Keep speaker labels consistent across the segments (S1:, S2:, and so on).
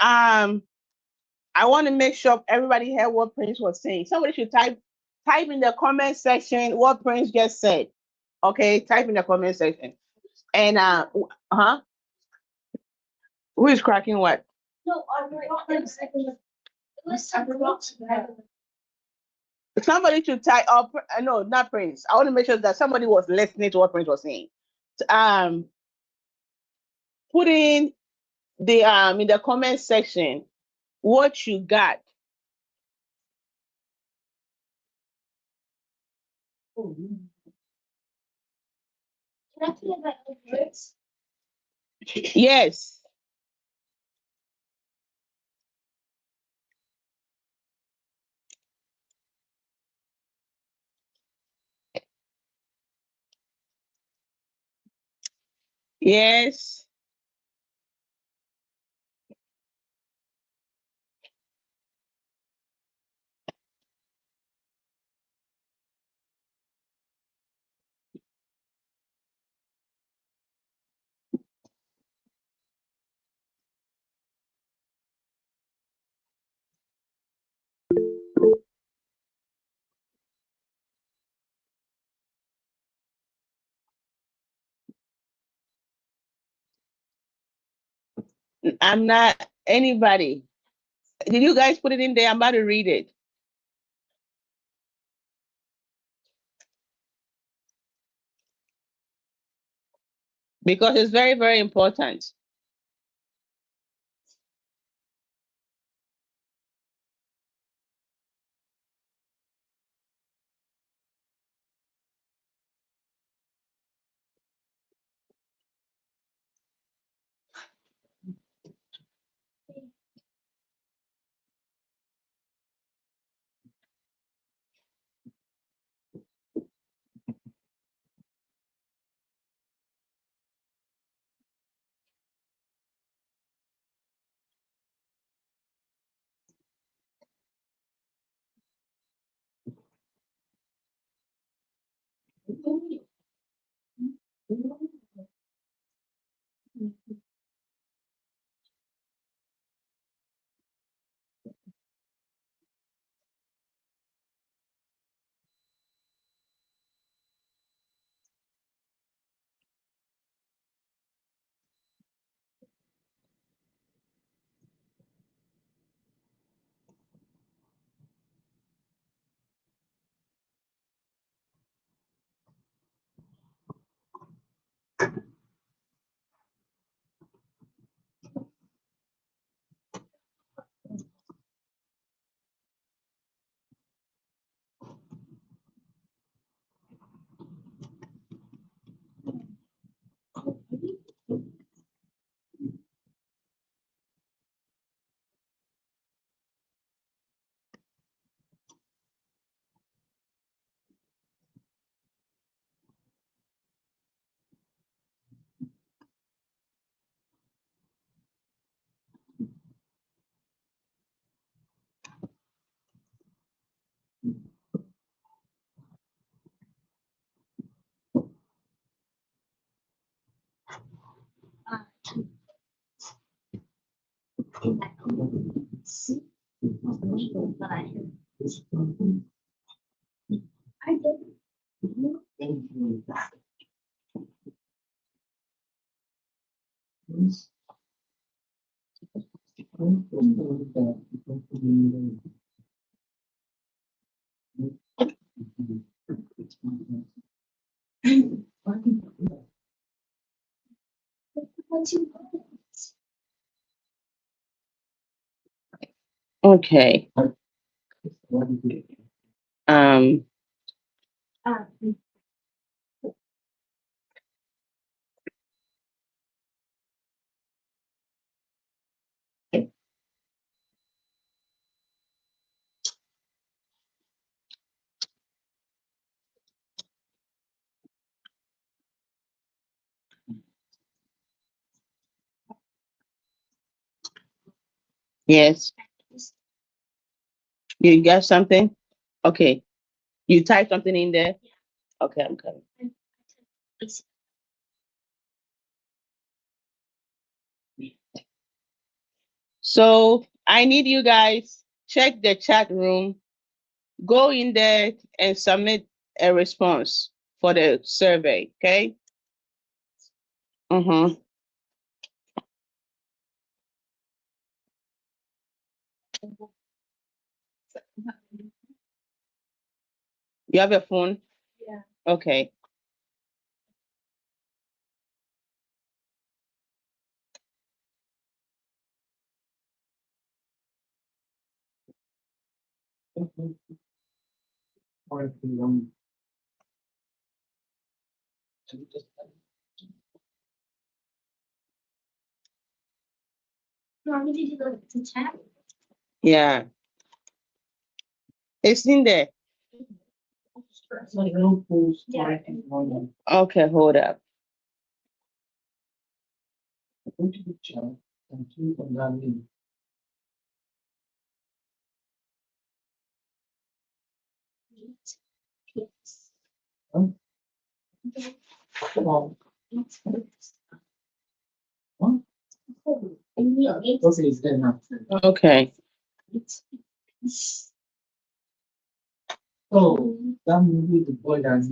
S1: I want to make sure everybody heard what Prince was saying. Somebody should type in the comment section what Prince just said. Okay, type in the comment section. And who is cracking what?
S2: No,
S1: Somebody should type up. No, not Prince. I want to make sure that somebody was listening to what Prince was saying. Put in the comment section what you got.
S2: Can I put it back in words?
S1: Yes. Yes. I'm not anybody. Did you guys put it in there? I'm about to read it. Because it's very, very important. Okay. Um. Yes. You got something? Okay. You type something in there? Okay, I'm coming. So I need you guys check the chat room, go in there and submit a response for the survey. Okay. Mm-hmm. You have a phone?
S2: Yeah.
S1: Okay.
S2: No, did you go to chat?
S1: Yeah. It's in there.
S2: Yeah.
S1: Okay, hold up.
S2: Yes.
S1: Okay.
S2: Oh, that movie, the boy that's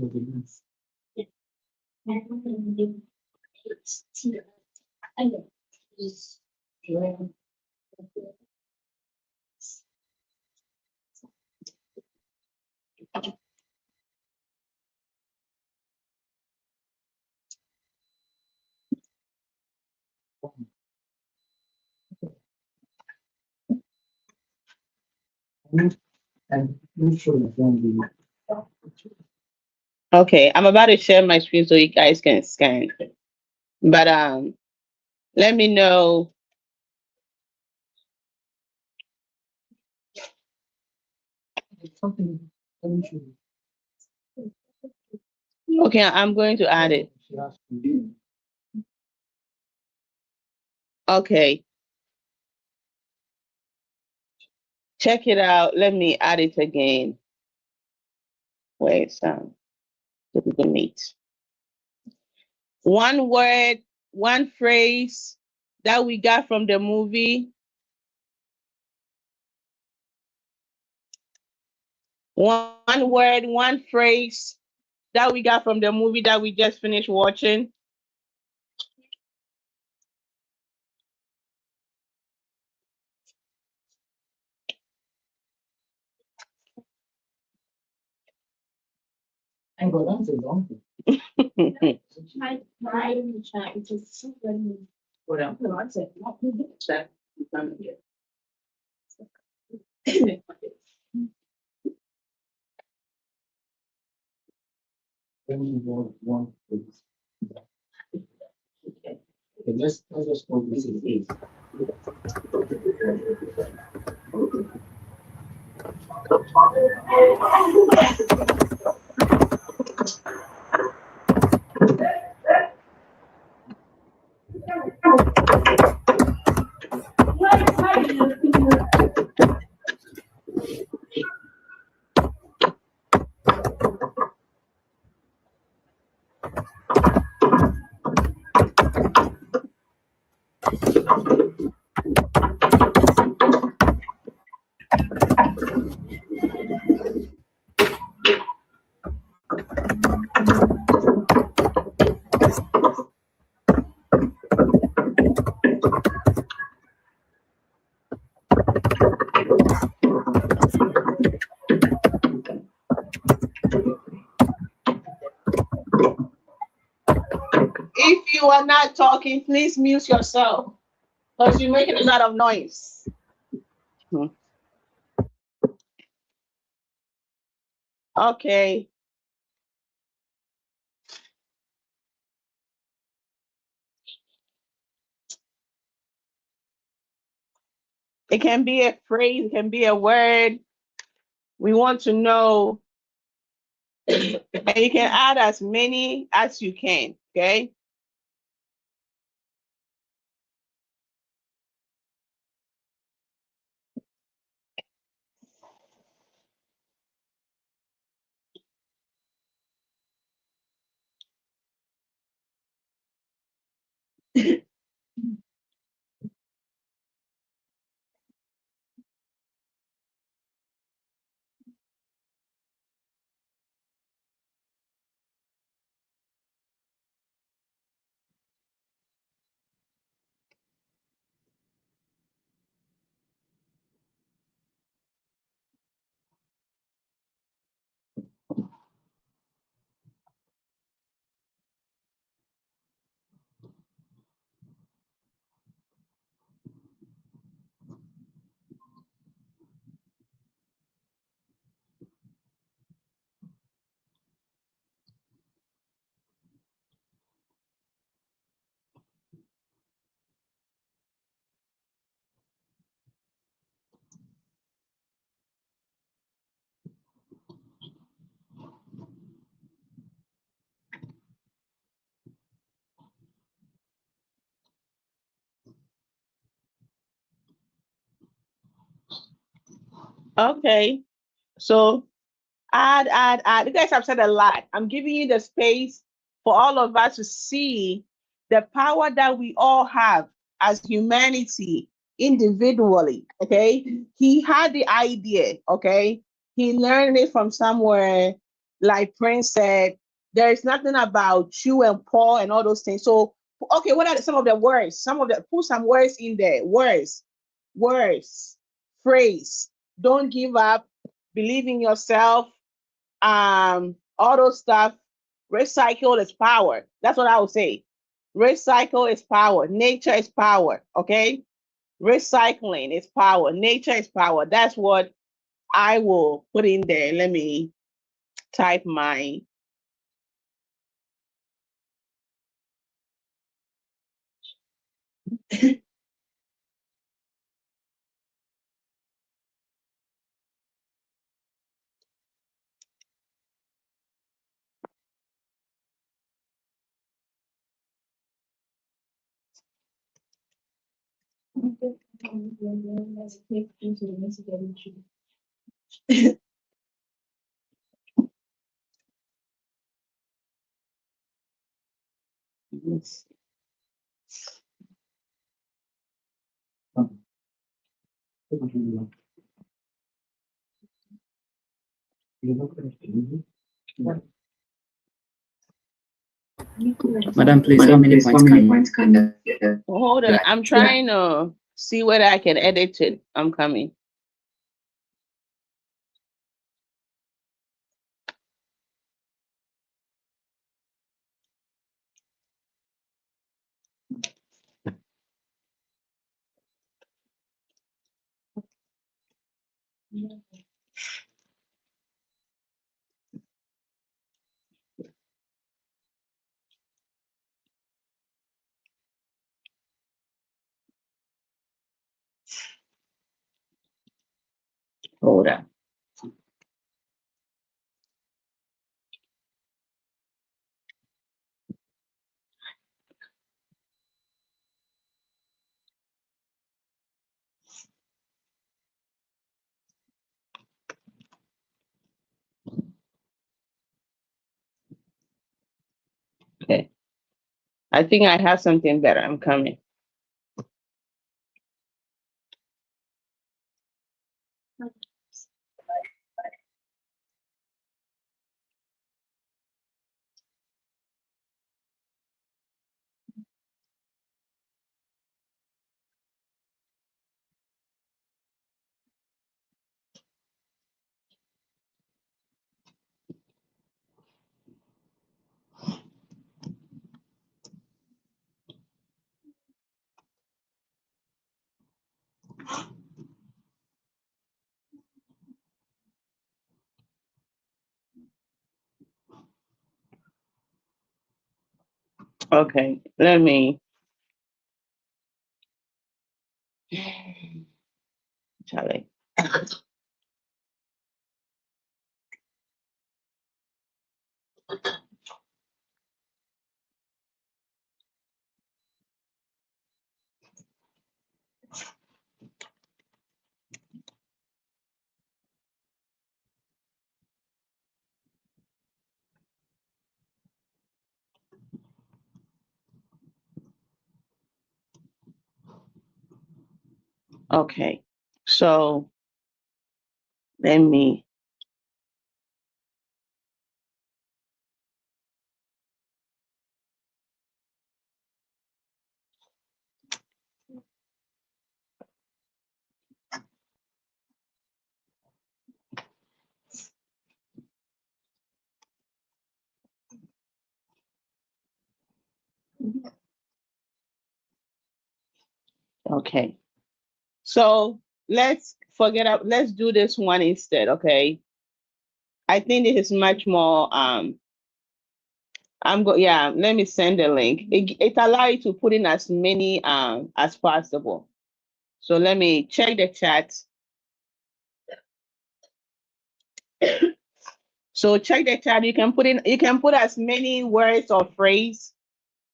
S2: and you should have
S1: Okay, I'm about to share my screen so you guys can scan. But let me know.
S2: something.
S1: Okay, I'm going to add it. Okay. Check it out. Let me add it again. Where's the Google Meet? One word, one phrase that we got from the movie. One word, one phrase that we got from the movie that we just finished watching.
S2: And go down to long. My in the chat, which is super. What else? No, I said, not me. That. Then you want one, please. Okay, let's just go this is it.
S1: If you are not talking, please mute yourself because you're making a lot of noise. Okay. It can be a phrase, it can be a word. We want to know, and you can add as many as you can, okay? Okay. So add. You guys have said a lot. I'm giving you the space for all of us to see the power that we all have as humanity individually. Okay. He had the idea. Okay. He learned it from somewhere. Like Prince said, there's nothing about you and Paul and all those things. So, okay, what are some of the words? Put some words in there. Words, phrase. Don't give up. Believe in yourself, all those stuff. Recycle is power. That's what I would say. Recycle is power. Nature is power. Okay. Recycling is power. Nature is power. That's what I will put in there. Let me type my.
S3: Madam, please, how many points can you?
S1: Hold on. I'm trying to see whether I can edit it. I'm coming. Hold on. Okay. I think I have something better. I'm coming. Okay. Let me. Charlie. Okay. So let me. Okay. So let's let's do this one instead. Okay. I think this is much more. Yeah, let me send the link. It allows you to put in as many as possible. So let me check the chat. So check the chat. You can put as many words or phrase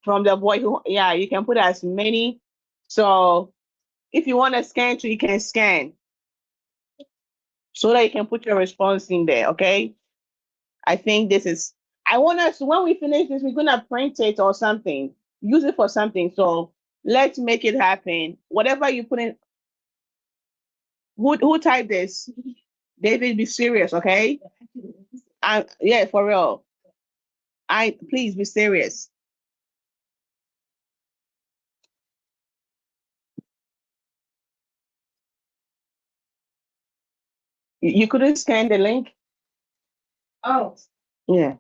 S1: from the boy who, yeah, you can put as many. So if you want to scan to, you can scan. so that you can put your response in there, okay? I think this is, I want us, when we finish this, we're gonna print it or something, use it for something. So let's make it happen. Whatever you put in, who typed this? David, be serious, okay? Yeah, for real. Please be serious. You couldn't scan the link?
S2: Oh,
S1: Yeah.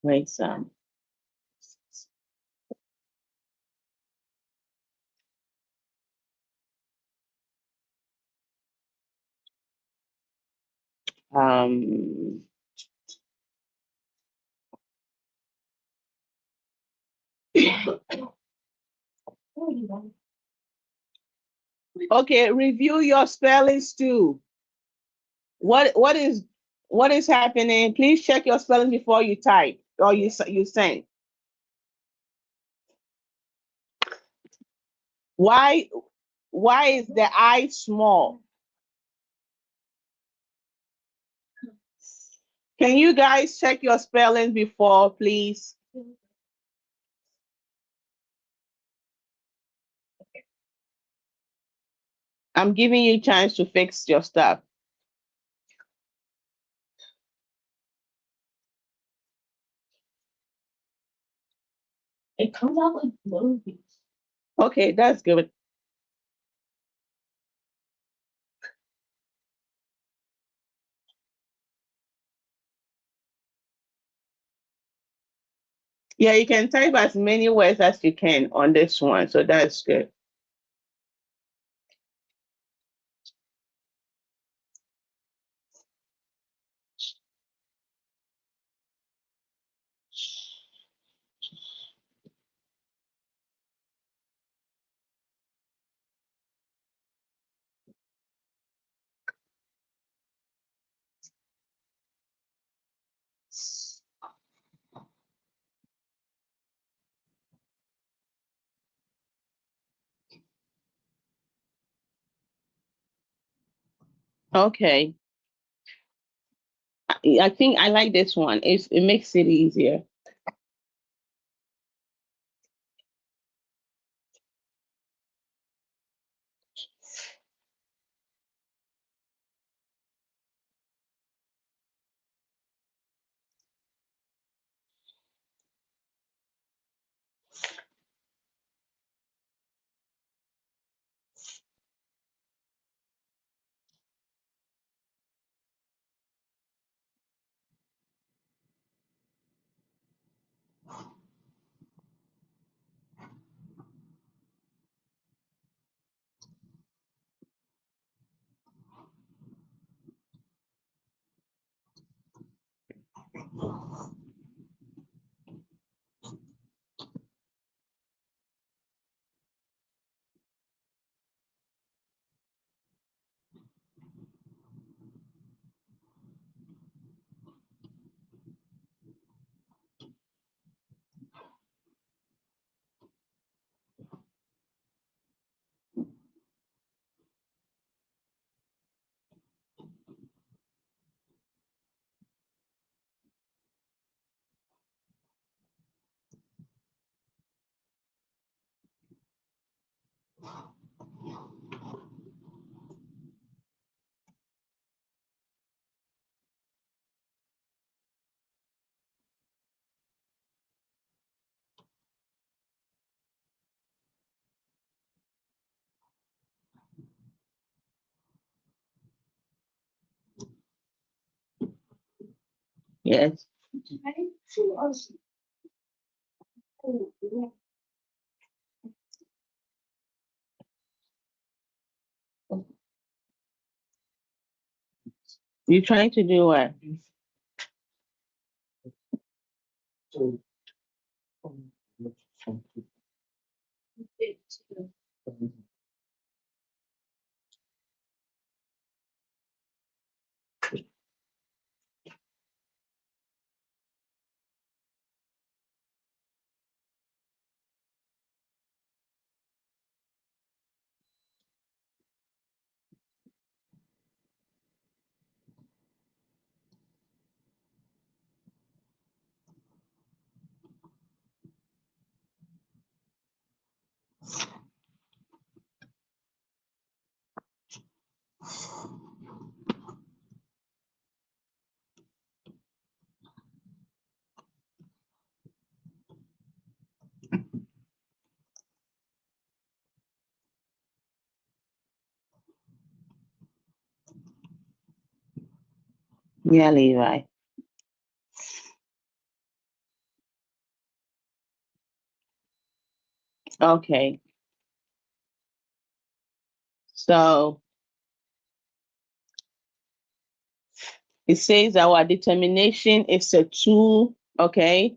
S1: Wait, some. Um, okay, review your spellings too. What is happening? Please check your spelling before you type or you send. Why is the I small? Can you guys check your spelling before, please? I'm giving you a chance to fix your stuff.
S2: it comes out like movies.
S1: Okay, that's good. Yeah, you can type as many words as you can on this one, so that's good. Okay. I think I like this one. It makes it easier. Yes. You trying to do what? Yeah, Levi. Okay. So it says our determination is a tool. Okay.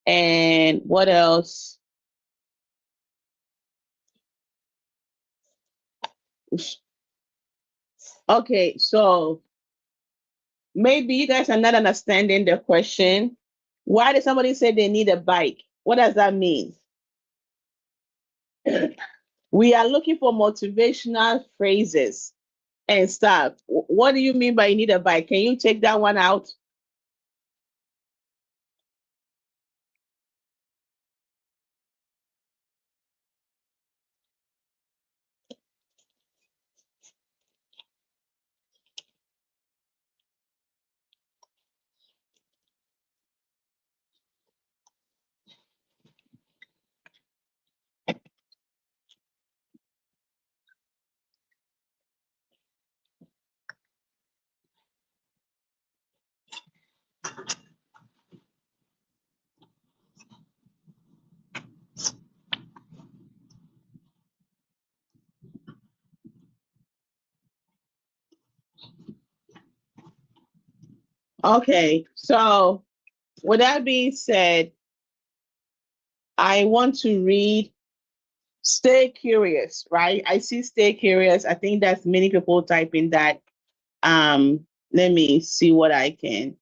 S1: And what else? Okay. So maybe you guys are not understanding the question. Why did somebody say they need a bike? What does that mean? We are looking for motivational phrases and stuff. What do you mean by you need a bike? Can you take that one out? Okay, so with that being said, I want to read stay curious, right? I see stay curious. I think that's many people typing that. Let me see what I can.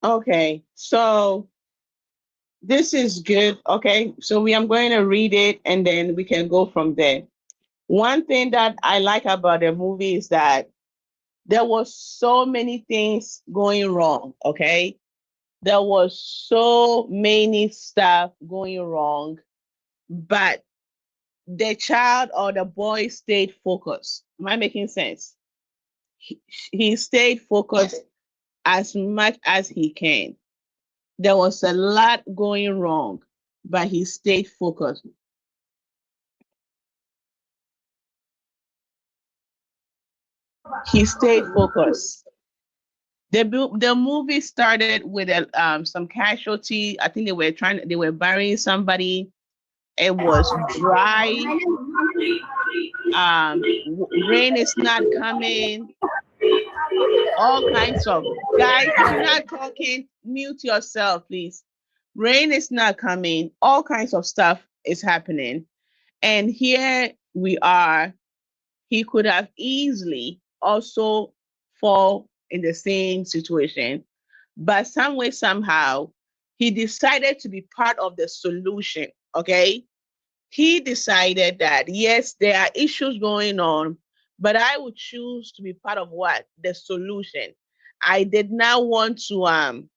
S1: Okay, so this is good. Okay, so we am going to read it and then we can go from there. One thing that I like about the movie is that there was so many things going wrong. Okay, there was so many stuff going wrong, but the child or the boy stayed focused. Am I making sense? He stayed focused as much as he can. There was a lot going wrong, but he stayed focused. He stayed focused. The movie started with some casualty. I think they were burying somebody. It was dry. Rain is not coming. All kinds of guys. If you're not talking, mute yourself, please. Rain is not coming. All kinds of stuff is happening, and here we are. He could have easily also fall in the same situation, but some way somehow he decided to be part of the solution. Okay, he decided that yes, there are issues going on, but I would choose to be part of what? The solution. I did not want to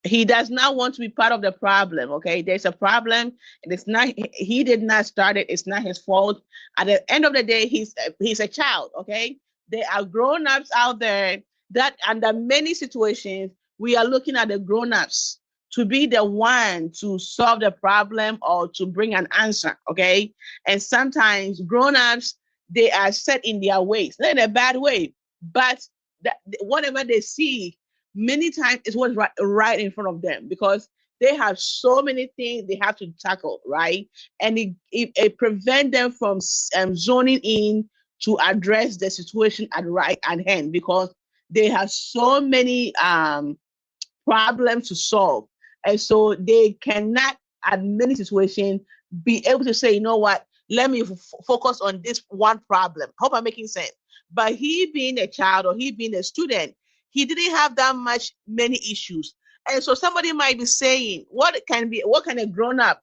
S1: he does not want to be part of the problem. Okay, there's a problem and it's not he did not start it, it's not his fault. At the end of the day, he's a child. Okay, There are grown-ups out there that under many situations, we are looking at the grown-ups to be the one to solve the problem or to bring an answer, okay? And sometimes grown-ups, they are set in their ways, not in a bad way, but that whatever they see, many times is what's right in front of them because they have so many things they have to tackle, right? And it prevents them from zoning in to address the situation at hand because they have so many problems to solve. And so they cannot, at many situations, be able to say, you know what, let me focus on this one problem. Hope I'm making sense. But he being a child or he being a student, he didn't have that many issues. And so somebody might be saying, what can a grown-up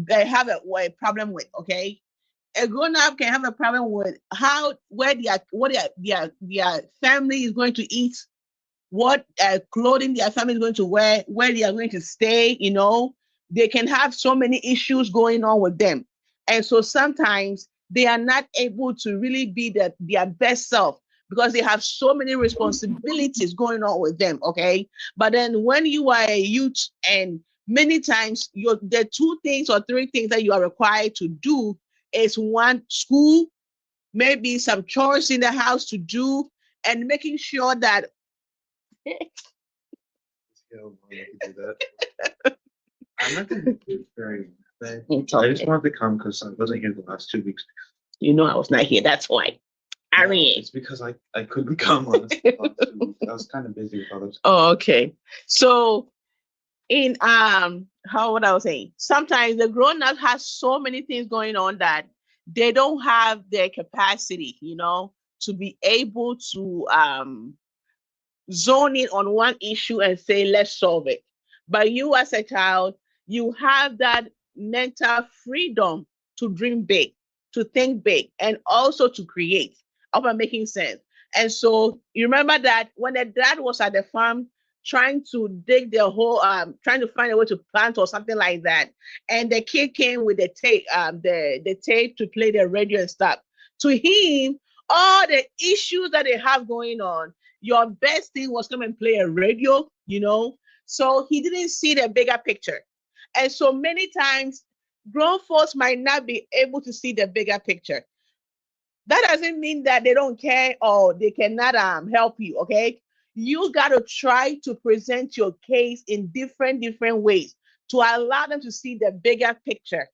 S1: have a problem with? Okay. A grown-up can have a problem with what their family is going to eat, what clothing their family is going to wear, where they are going to stay, they can have so many issues going on with them. And so sometimes they are not able to really be their best self because they have so many responsibilities going on with them, okay? But then when you are a youth and many times the 2 things or 3 things that you are required to do is one, school, maybe some chores in the house to do, and making sure that
S4: I'm not going to be very. I just wanted to come because I wasn't here the last 2 weeks.
S1: I was not here. That's why.
S4: It's because I couldn't come last 2 weeks. I was kind of busy with others.
S1: Oh, okay. So in what I was saying, sometimes the grown-up has so many things going on that they don't have the capacity, to be able to zone in on one issue and say, let's solve it. But you as a child, you have that mental freedom to dream big, to think big, and also to create. I hope I'm making sense. And so you remember that when the dad was at the farm trying to dig the hole, trying to find a way to plant or something like that, and the kid came with the tape, the tape to play the radio and stuff. To him, all the issues that they have going on, your best thing was come and play a radio, so he didn't see the bigger picture. And so many times grown folks might not be able to see the bigger picture. That doesn't mean that they don't care or they cannot help you, okay? You got to try to present your case in different ways to allow them to see the bigger picture.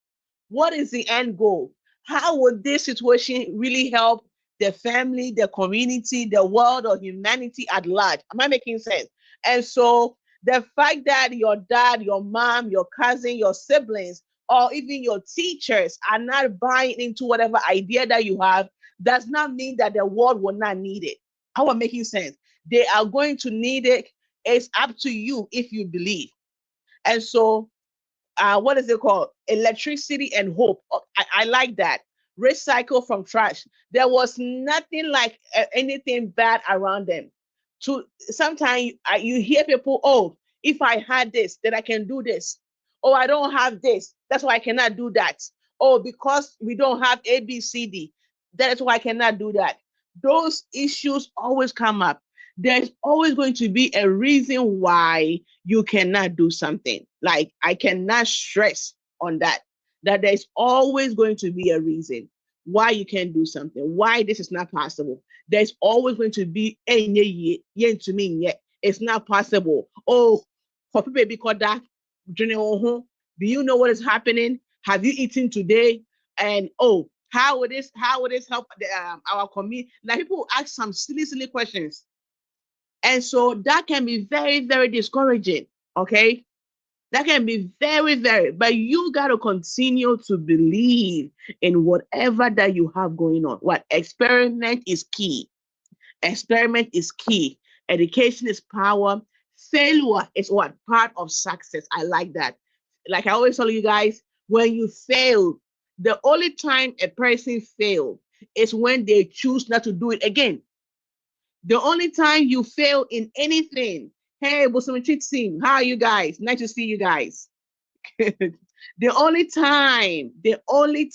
S1: What is the end goal? How would this situation really help the family, the community, the world, or humanity at large? Am I making sense? And so the fact that your dad, your mom, your cousin, your siblings, or even your teachers are not buying into whatever idea that you have does not mean that the world will not need it. How am I making sense? They are going to need it. It's up to you if you believe. And so what is it called? Electricity and hope. I like that. Recycle from trash. There was nothing like anything bad around them. Sometimes you hear people, oh, if I had this, then I can do this. Oh, I don't have this. That's why I cannot do that. Oh, because we don't have A, B, C, D. That's why I cannot do that. Those issues always come up. There's always going to be a reason why you cannot do something. Like, I cannot stress on that there's always going to be a reason why you can't do something, why this is not possible. There's always going to be it's not possible. Oh, do you know what is happening? Have you eaten today? And oh, how would this help our community? Like, people ask some silly questions. And so that can be very, very discouraging, okay? That can be very, very, but you got to continue to believe in whatever that you have going on. What? Experiment is key. Experiment is key. Education is power. Failure is what? Part of success. I like that. Like I always tell you guys, when you fail, the only time a person fails is when they choose not to do it again. The only time you fail in anything, hey, Bosomichi team, how are you guys? Nice to see you guys. The only time the only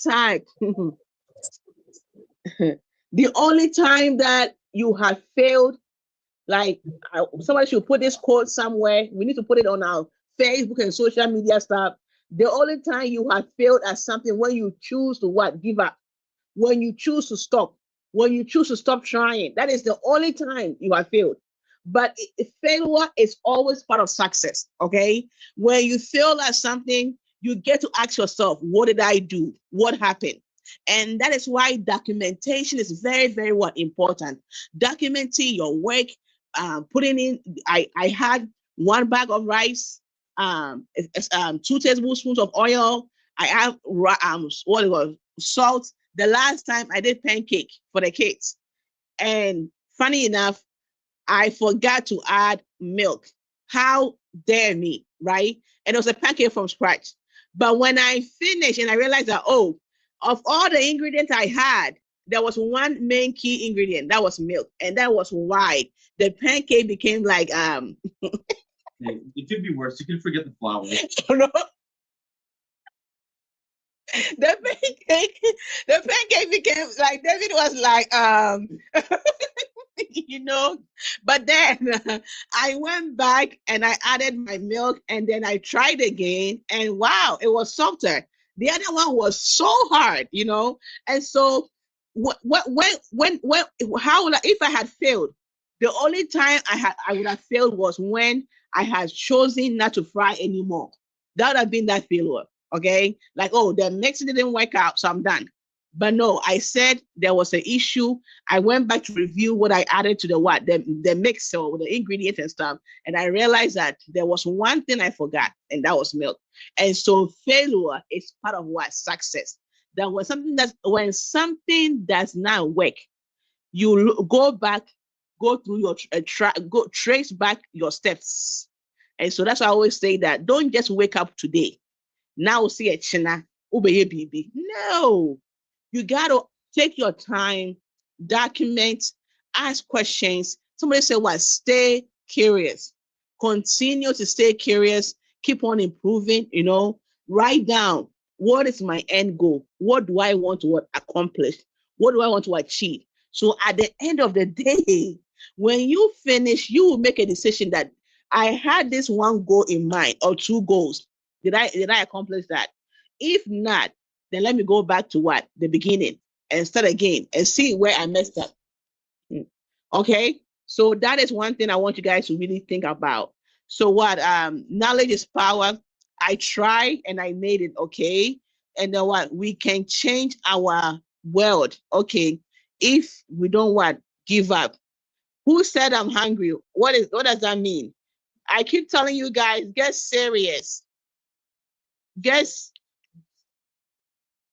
S1: time that you have failed, like somebody should put this quote somewhere. We need to put it on our Facebook and social media stuff. The only time you have failed at something when you choose to what? Give up. When you choose to stop. When you choose to stop trying. That is the only time you have failed. But failure is always part of success. Okay. When you fail at something, you get to ask yourself, what did I do? What happened? And that is why documentation is very, very important. Documenting your work, putting in, I had 1 bag of rice, 2 tablespoons of oil. I have what it was, salt. The last time I did pancake for the kids, and funny enough, I forgot to add milk. How dare me, right? And it was a pancake from scratch. But when I finished and I realized that, oh, of all the ingredients I had, there was one main key ingredient, that was milk. And that was why the pancake became like
S5: It could be worse. You could forget the flour.
S1: The pancake became like, David was like but then I went back and I added my milk, and then I tried again, and wow, it was softer. The other one was so hard, and so how would if I had failed? The only time I would have failed was when I had chosen not to fry anymore. That would have been that failure. Okay, like, oh, the mix didn't work out, so I'm done. But no, I said there was an issue. I went back to review what I added to the mix or the ingredients and stuff, and I realized that there was one thing I forgot, and that was milk. And so failure is part of what? Success. That when something does not work, you go back, go through your trace back your steps. And so that's why I always say that don't just wake up today. Now see a china, baby. No, you gotta take your time, document, ask questions. Somebody said, what? Stay curious. Continue to stay curious, keep on improving, write down, what is my end goal? What do I want to accomplish? What do I want to achieve? So at the end of the day, when you finish, you will make a decision that I had this one goal in mind or 2 goals. Did I accomplish that? If not, then let me go back to what? The beginning and start again and see where I messed up. Okay? So that is one thing I want you guys to really think about. So what? Knowledge is power. I tried and I made it, okay? And then what? We can change our world, okay? If we don't give up. Who said I'm hungry? What does that mean? I keep telling you guys, get serious.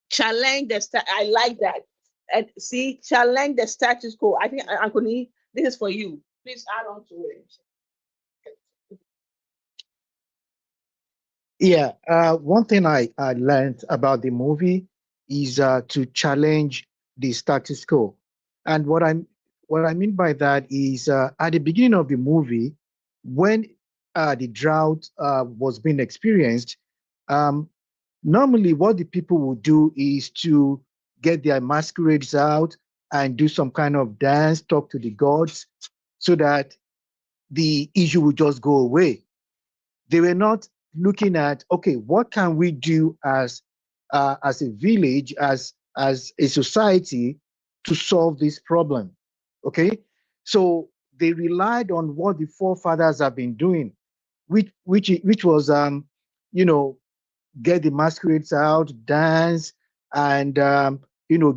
S1: Challenge the I like that. And see, challenge the status quo. I think, Uncle Nee, this is for you. Please add on to it.
S6: Yeah, one thing I learned about the movie is to challenge the status quo. And what I mean by that is at the beginning of the movie, when the drought was being experienced, normally what the people would do is to get their masquerades out and do some kind of dance, talk to the gods, so that the issue would just go away. They were not looking at, okay, what can we do as a village, as a society, to solve this problem? Okay, so they relied on what the forefathers have been doing, which was get the masquerades out, dance, and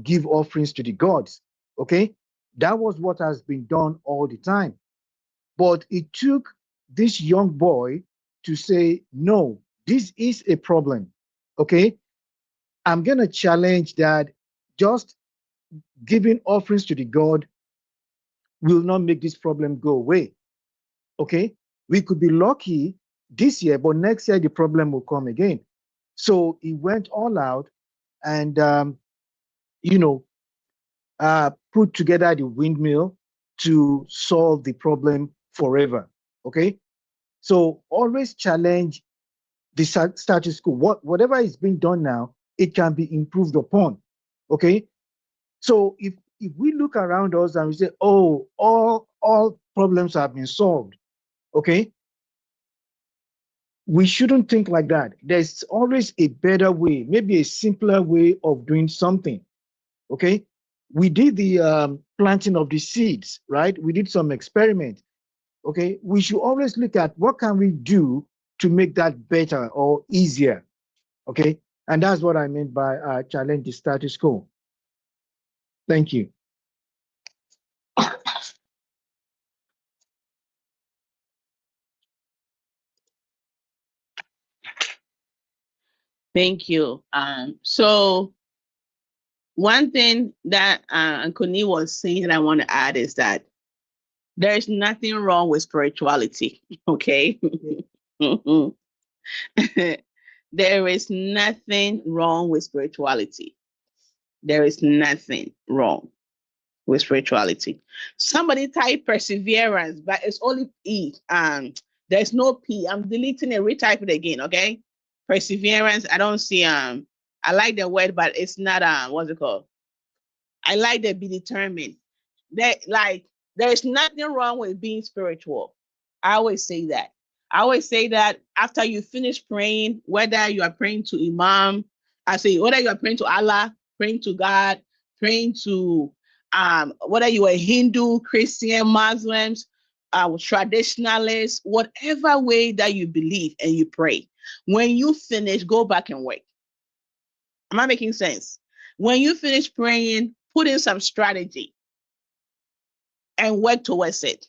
S6: give offerings to the gods. Okay, that was what has been done all the time. But it took this young boy to say, no, this is a problem. Okay, I'm gonna challenge that. Just giving offerings to the god will not make this problem go away. Okay, we could be lucky this year, but next year the problem will come again. So he went all out and put together the windmill to solve the problem forever. Okay, so always challenge the status quo. Whatever is being done now, it can be improved upon. Okay, so if if we look around us and we say, oh, all problems have been solved, okay? We shouldn't think like that. There's always a better way, maybe a simpler way of doing something, okay? We did the planting of the seeds, right? We did some experiment, okay? We should always look at what can we do to make that better or easier, okay? And that's what I meant by challenge the status quo. Thank you.
S1: Thank you. So one thing that Ankuni was saying that I want to add is that there is nothing wrong with spirituality. Okay. There is nothing wrong with spirituality. There is nothing wrong with spirituality. Somebody type perseverance, but it's only E. There's no P. I'm deleting it, retype it again, okay? Perseverance. I don't see I like the word, but it's not what's it called? I like the be determined. There's nothing wrong with being spiritual. I always say that. I always say that after you finish praying, whether you are praying to Imam, I say whether you are praying to Allah, praying to God, praying to whether you are Hindu, Christian, Muslims, traditionalists, whatever way that you believe and you pray. When you finish, go back and work. Am I making sense? When you finish praying, put in some strategy and work towards it.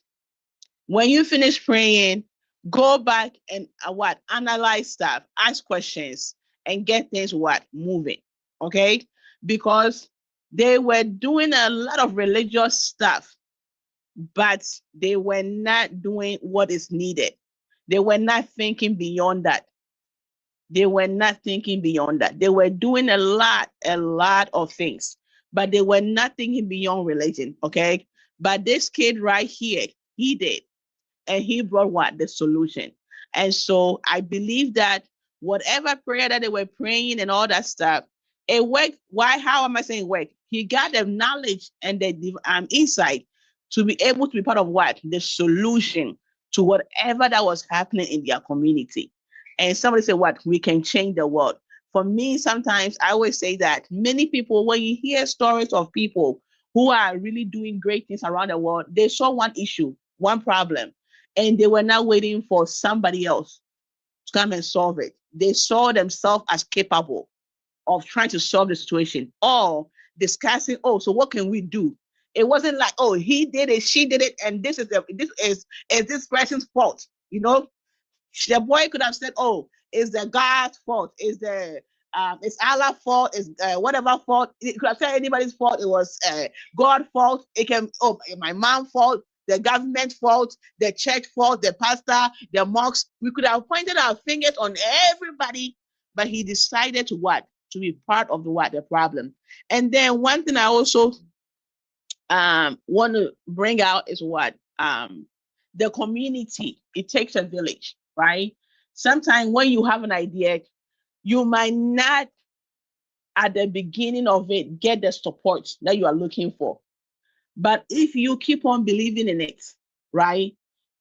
S1: When you finish praying, go back and analyze stuff, ask questions, and get things moving. Okay? Because they were doing a lot of religious stuff, but they were not doing what is needed. They were not thinking beyond that. They were not thinking beyond that. They were doing a lot of things, but they were not thinking beyond religion, okay? But this kid right here, he did. And he brought the solution. And so I believe that whatever prayer that they were praying and all that stuff, it worked. Why? How am I saying work? He got the knowledge and the insight to be able to be part of the solution to whatever that was happening in their community. And somebody said, we can change the world. For me, sometimes I always say that many people, when you hear stories of people who are really doing great things around the world, they saw one issue, one problem, and they were not waiting for somebody else to come and solve it. They saw themselves as capable of trying to solve the situation or discussing, so what can we do? It wasn't like, he did it, she did it, and this is this person's fault. The boy could have said, it's the God's fault, it's Allah's fault, it's whatever fault. It could have said anybody's fault. It was God's fault. It can my mom's fault, the government fault, the church fault, the pastor, the mosque. We could have pointed our fingers on everybody, but he decided to be part of the problem. And then one thing I also want to bring out is the community. It takes a village, right? Sometimes when you have an idea, you might not at the beginning of it get the support that you are looking for. But if you keep on believing in it, right,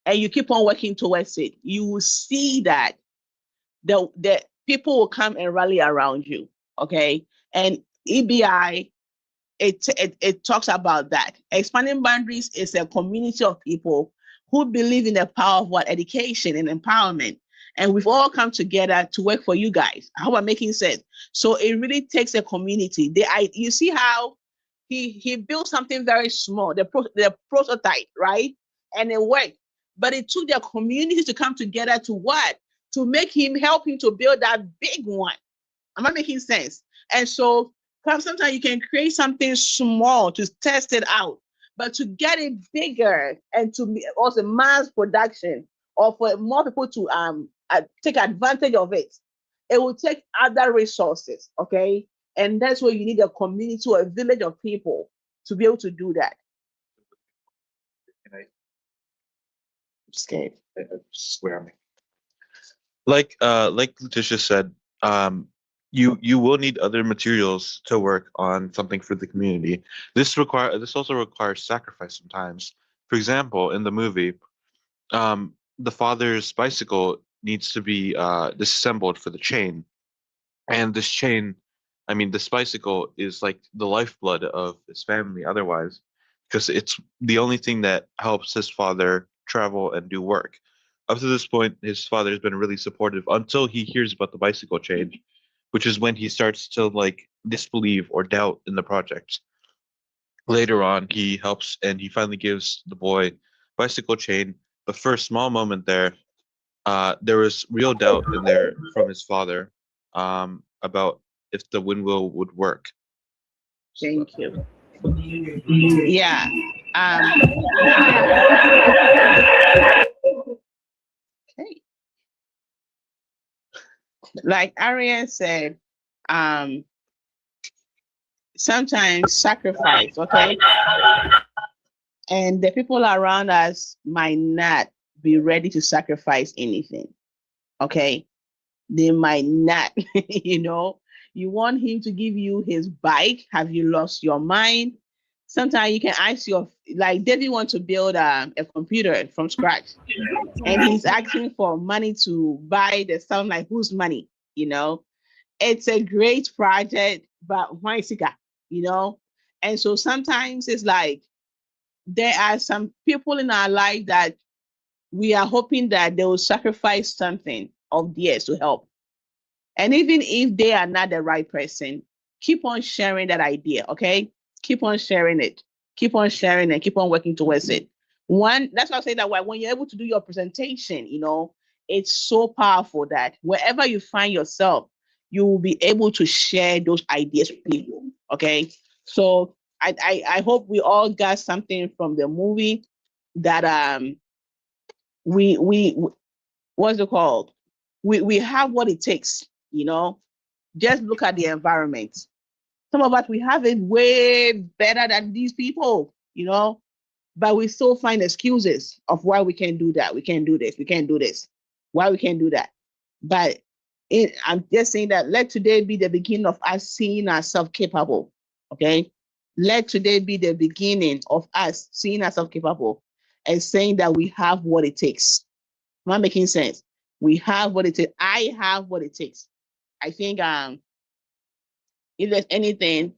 S1: and you keep on working towards it, you will see that the people will come and rally around you, okay? And EBI, it talks about that. Expanding Boundaries is a community of people who believe in the power of education and empowerment. And we've all come together to work for you guys. I hope I'm making sense. So it really takes a community. You see how he built something very small, the prototype, right? And it worked. But it took the community to come together to help him to build that big one. Am I making sense? And so sometimes you can create something small to test it out, but to get it bigger and to be also mass production or for more people to take advantage of it, it will take other resources, okay? And that's where you need a community or a village of people to be able to do that.
S4: Can I
S1: I'm scared.
S4: swear me? Like Letitia said, you will need other materials to work on something for the community. This also requires sacrifice sometimes. For example, in the movie, the father's bicycle needs to be disassembled for the chain, and this chain, I mean, this bicycle is like the lifeblood of his family. Otherwise, because it's the only thing that helps his father travel and do work. Up to this point, his father has been really supportive until he hears about the bicycle change, which is when he starts to like disbelieve or doubt in the project. Later on, he helps and he finally gives the boy bicycle chain. But for a small moment there was real doubt in there from his father about if the windmill would work.
S1: Thank you. Yeah. Um, okay. Like Arian said, um, sometimes sacrifice, okay? And the people around us might not be ready to sacrifice anything, okay? They might not, you know. You want him to give you his bike. Have you lost your mind? Sometimes you can ask like David wants to build a computer from scratch, and he's asking for money to buy the stuff. Like, whose money? You know, it's a great project, but why is it got? You know, and so sometimes it's like there are some people in our life that we are hoping that they will sacrifice something of theirs to help. And even if they are not the right person, keep on sharing that idea, okay? Keep on sharing it. Keep on sharing and keep on working towards it. That's why I say that when you're able to do your presentation, you know, it's so powerful that wherever you find yourself, you will be able to share those ideas with people. Okay. So I hope we all got something from the movie that we what's it called? We have what it takes, you know. Just look at the environment. Some of us we have it way better than these people, you know, but we still find excuses of why we can't do that. We can't do this. We can't do this. Why we can't do that. But I'm just saying that let today be the beginning of us seeing ourselves capable. Okay. Let today be the beginning of us seeing ourselves capable and saying that we have what it takes. Am I making sense? We have what it takes. I have what it takes. I think if there's anything,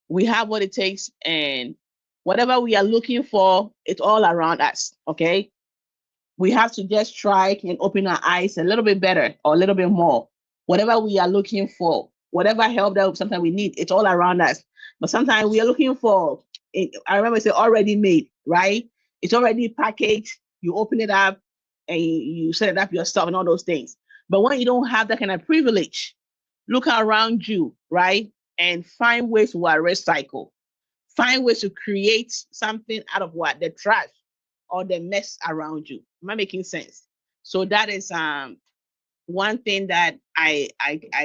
S1: we have what it takes, and whatever we are looking for, it's all around us. Okay. We have to just try and open our eyes a little bit better or a little bit more. Whatever we are looking for, whatever help that sometimes we need, it's all around us. But sometimes we are looking for it. I remember it's already made, right? It's already packaged. You open it up and you set it up yourself and all those things. But when you don't have that kind of privilege, look around you, right? And find ways to recycle. Find ways to create something out of what? The trash or the mess around you. Am I making sense? So that is one thing that I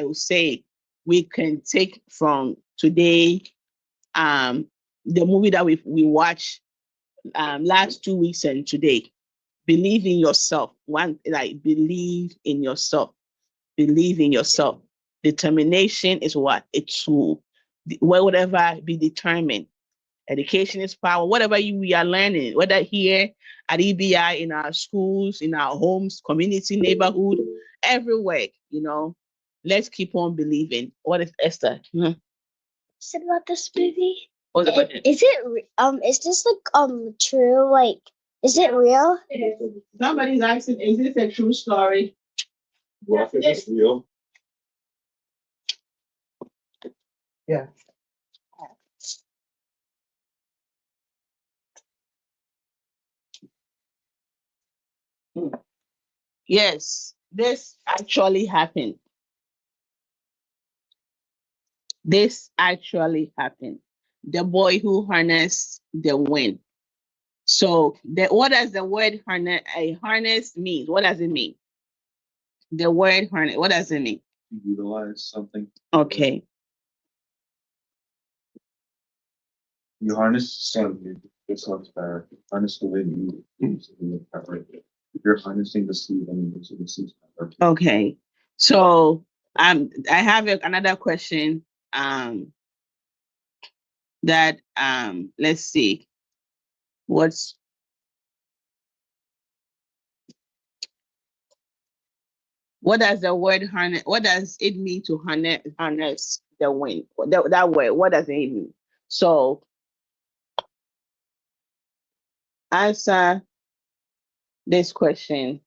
S1: will say we can take from today. The movie that we watched last 2 weeks and today. Believe in yourself. Believe in yourself. Believe in yourself. Determination is what? A tool. Whatever be determined. Education is power. Whatever we are learning, whether here at EBI, in our schools, in our homes, community, neighborhood, everywhere, you know, let's keep on believing. What is Esther?
S7: Said about this movie?
S1: What's the question?
S7: Is this like true? Like, is it real?
S1: Somebody's asking, is this a true story?
S4: Well, if it's real.
S6: Yeah.
S1: Yes, this actually happened. This actually happened. The boy who harnessed the wind. So what does the word harness mean? What does it mean? The word harness, what does it mean?
S4: Utilize something.
S1: Okay.
S4: You harness sun, it sounds better. Harness the wind, you use the power. If you're harnessing the sea, then you use the sea's power.
S1: Okay. So I have another question. That let's see. What does the word harness? What does it mean to harness the wind? That word. What does it mean? So answer this question.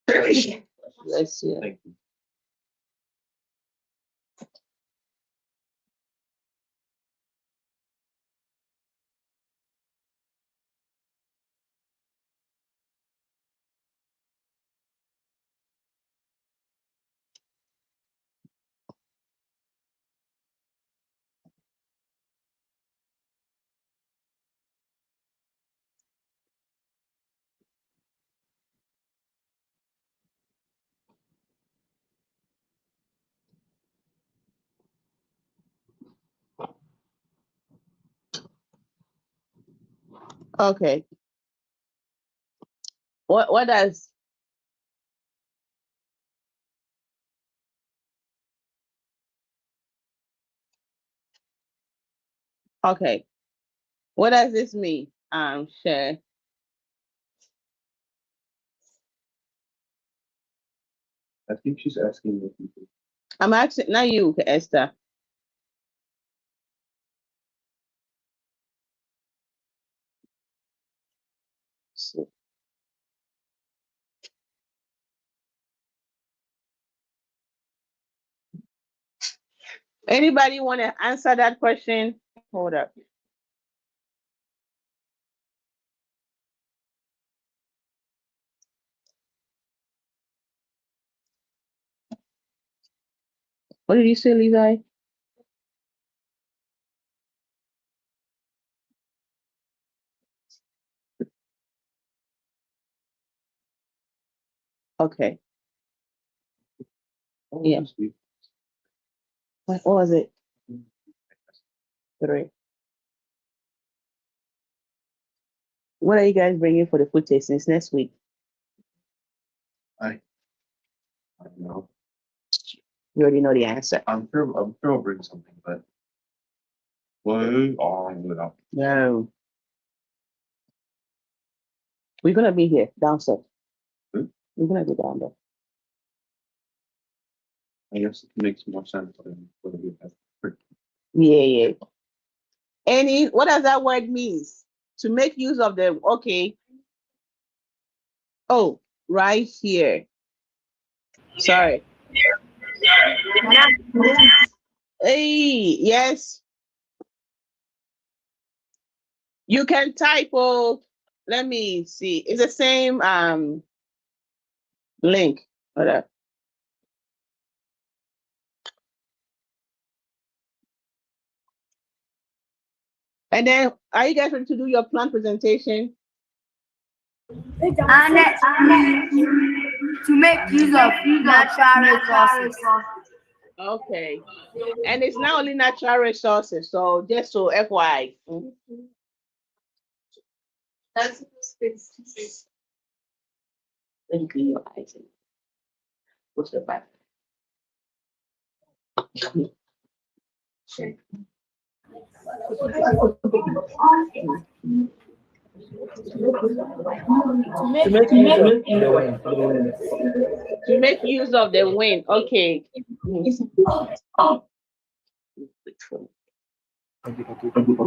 S1: Let's see.
S5: Thank you.
S1: Okay. What does okay? What does this mean? Share.
S5: I think she's asking if you could.
S1: I'm asking not you, Esther. Anybody want to answer that question? Hold up. What did you say, Levi? Okay. Yeah. What was it? 3. What are you guys bringing for the food tastings next week?
S5: I don't know.
S1: You already know the answer.
S5: I'm sure I'll bring something, but. Well, without.
S1: No. We're gonna be here downstairs.
S5: Hmm?
S1: We're gonna be down there.
S5: I guess it makes more sense than what we have.
S1: Yeah. What does that word means? To make use of the okay. Oh, right here. Sorry. Hey, yes. You can type. Oh, let me see. It's the same link. Hold up. And then, are you guys ready to do your plan presentation?
S8: And to make use of natural resources.
S1: Okay. And it's not only natural resources, so just so FYI. That's Thank you, your eyes. What's the back? To make use of the wind. Okay.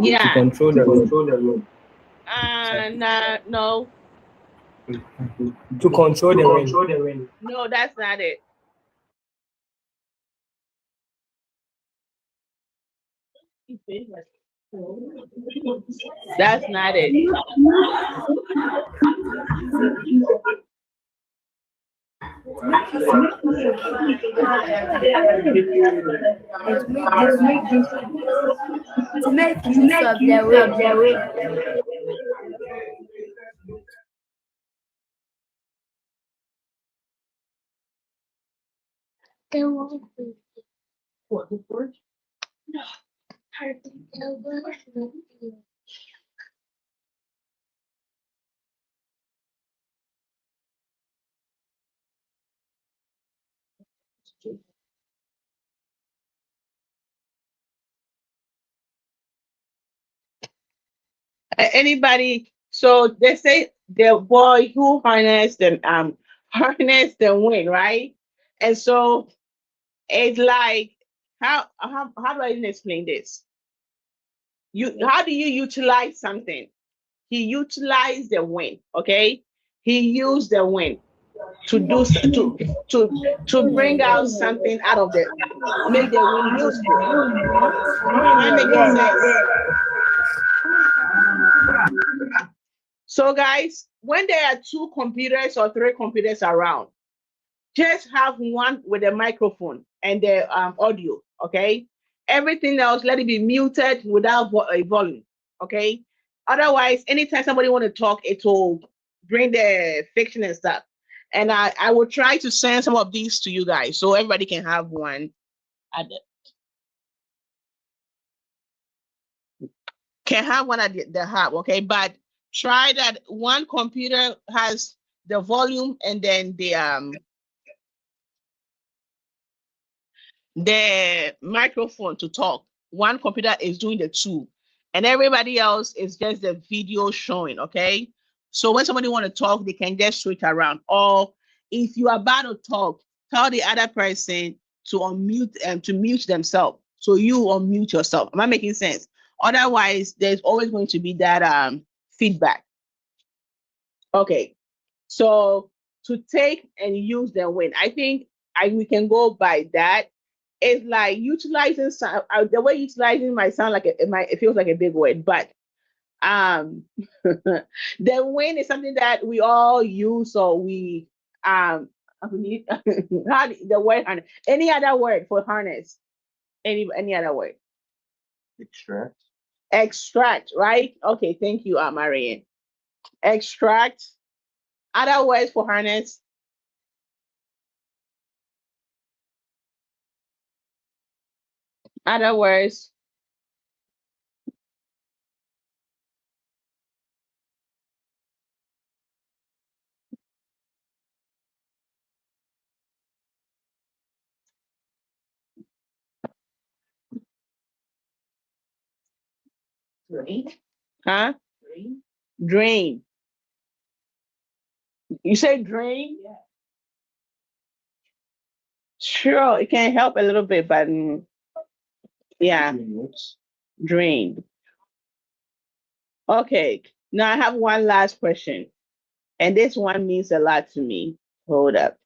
S1: Yeah.
S9: To control the wind.
S1: No.
S9: To control the wind.
S1: No, that's not it. That's not it.
S8: To make use of the wind.
S2: What, the word?
S1: Anybody? So they say the boy who harnessed the harnessed the wind, right? And so it's like how do I even explain this? How do you utilize something? He utilized the wind, okay? He used the wind to do to bring out something out of the make the wind useful. Am I making sense? So guys, when there are two computers or three computers around, just have one with a microphone and the audio, okay? Everything else, let it be muted without a volume, okay? Otherwise, anytime somebody want to talk, it will bring the fiction and stuff. And I will try to send some of these to you guys so everybody can have one. Can have one at the hub, okay? But try that one computer has the volume and then the microphone to talk. One computer is doing the two, and everybody else is just the video showing, okay? So when somebody want to talk, they can just switch around. Or if you are about to talk, tell the other person to unmute and to mute themselves. So you unmute yourself. Am I making sense? Otherwise, there's always going to be that feedback. Okay. So to take and use the win, I think we can go by that. It's like utilizing the way utilizing might sound like it feels like a big word, but the win is something that we all use, or we need the word harness. Any other word for harness? Any other word?
S5: Extract.
S1: Extract, right? Okay, thank you, Marian. Extract. Other words for harness? Other words?
S2: Drain.
S1: Huh?
S2: Drain.
S1: Drain. You say drain?
S2: Yeah.
S1: Sure, it can help a little bit, but yeah,
S5: Notes.
S1: drain. Okay, now I have one last question, and this one means a lot to me. Hold up.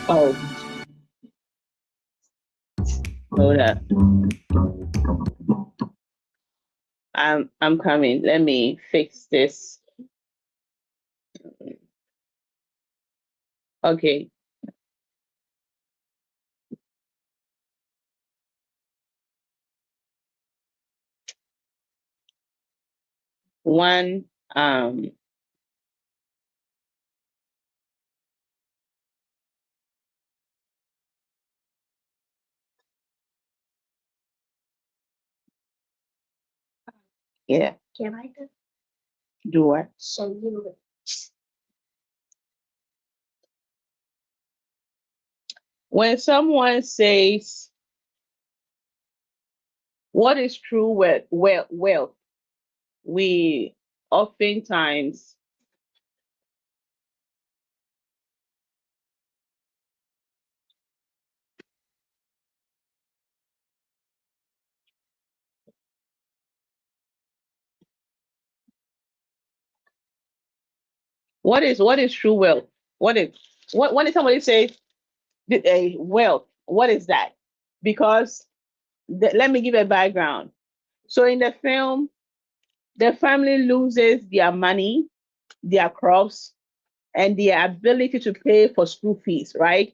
S1: Oh, hold up. I'm coming. Let me fix this. Okay. One yeah.
S7: Can I
S1: Do what?
S7: send you?
S1: When someone says, what is true wealth? We oftentimes what is true wealth? What when somebody says wealth, what is that? Because let me give a background. So in the film, the family loses their money, their crops, and their ability to pay for school fees, right?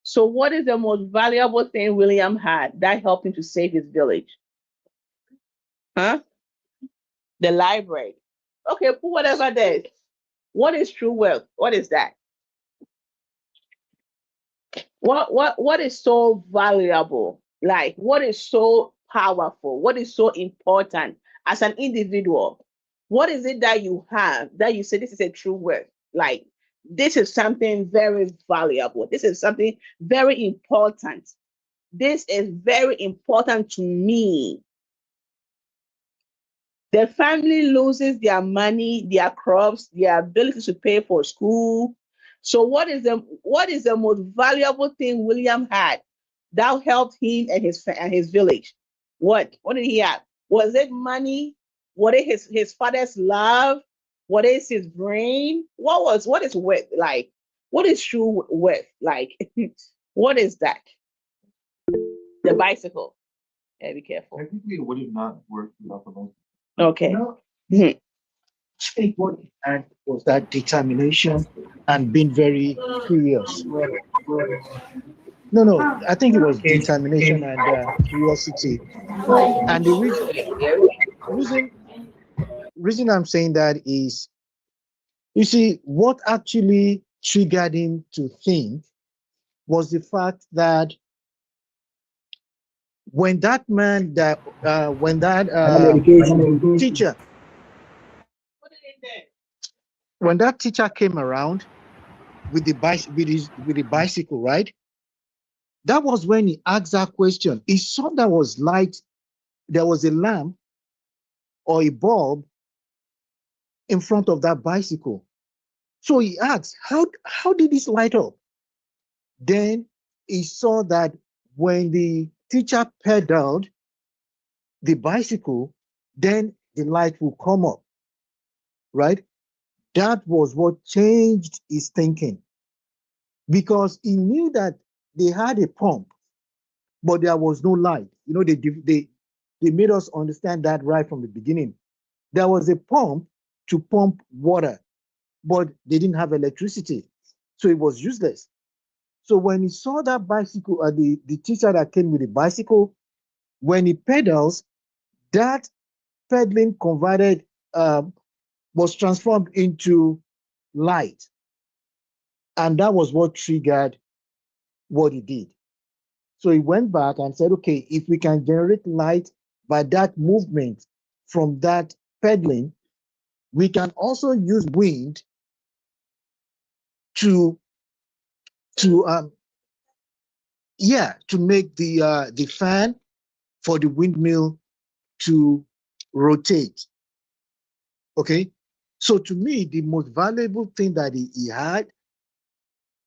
S1: So what is the most valuable thing William had that helped him to save his village? Huh? The library. Okay, put whatever there is. What is true wealth? What is that? What is so valuable? Like, what is so powerful? What is so important as an individual? What is it that you have that you say this is a true worth? Like, this is something very valuable. This is something very important. This is very important to me. The family loses their money, their crops, their ability to pay for school. So what is the most valuable thing William had that helped him and his village? What did he have? Was it money? What is his father's love? What is his brain? What is worth like? What is true worth like? What is that? The bicycle. Yeah, be careful.
S5: I think we would have not worked without the bicycle.
S1: Okay.
S6: No,
S1: Mhm.
S6: I think what he had was that determination and being very curious. No, I think it was determination and curiosity. And the reason I'm saying that is, you see, what actually triggered him to think was the fact that when that man that when that teacher when that teacher came around with the bicycle, right? That was when he asked that question. He saw there was light, there was a lamp or a bulb in front of that bicycle. So he asked, how did this light up? Then he saw that when the teacher pedaled the bicycle, then the light will come up, right? That was what changed his thinking, because he knew that they had a pump, but there was no light. You know, they made us understand that right from the beginning. There was a pump to pump water, but they didn't have electricity, so it was useless. So when he saw that bicycle, the teacher that came with the bicycle, when he pedals, that pedaling converted was transformed into light, and that was what triggered what he did. So he went back and said, okay, if we can generate light by that movement from that pedaling, we can also use wind to make the fan for the windmill to rotate. Okay, so to me, the most valuable thing that he had,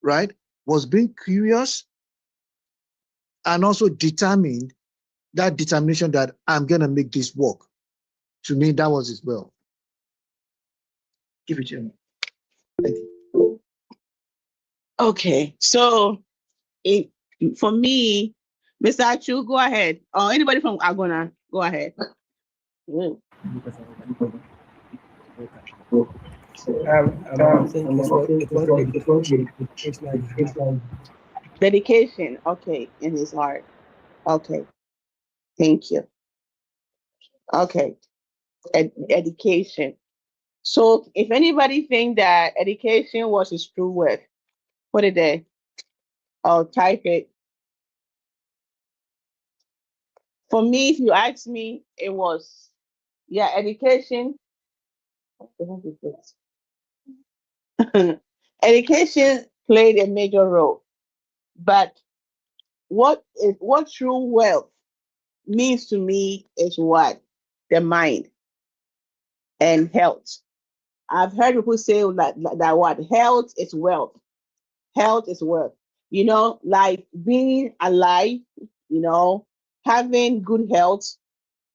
S6: right, was being curious and also determined. That determination that I'm gonna make this work. To me, that was his will. Give it to me. Thank you.
S1: Okay, so for me, Mr. Achu, go ahead. Or anybody from Agona, go ahead. Mm.
S9: I think it was dedication.
S1: Dedication, okay, in his heart. Okay, thank you. Okay, education. So if anybody think that education was his true worth, put it there. I'll type it. For me, if you ask me, it was, yeah, education. Education played a major role, but what true wealth means to me is what? The mind and health. I've heard people say that what health is wealth. Health is wealth. You know, like being alive, you know, having good health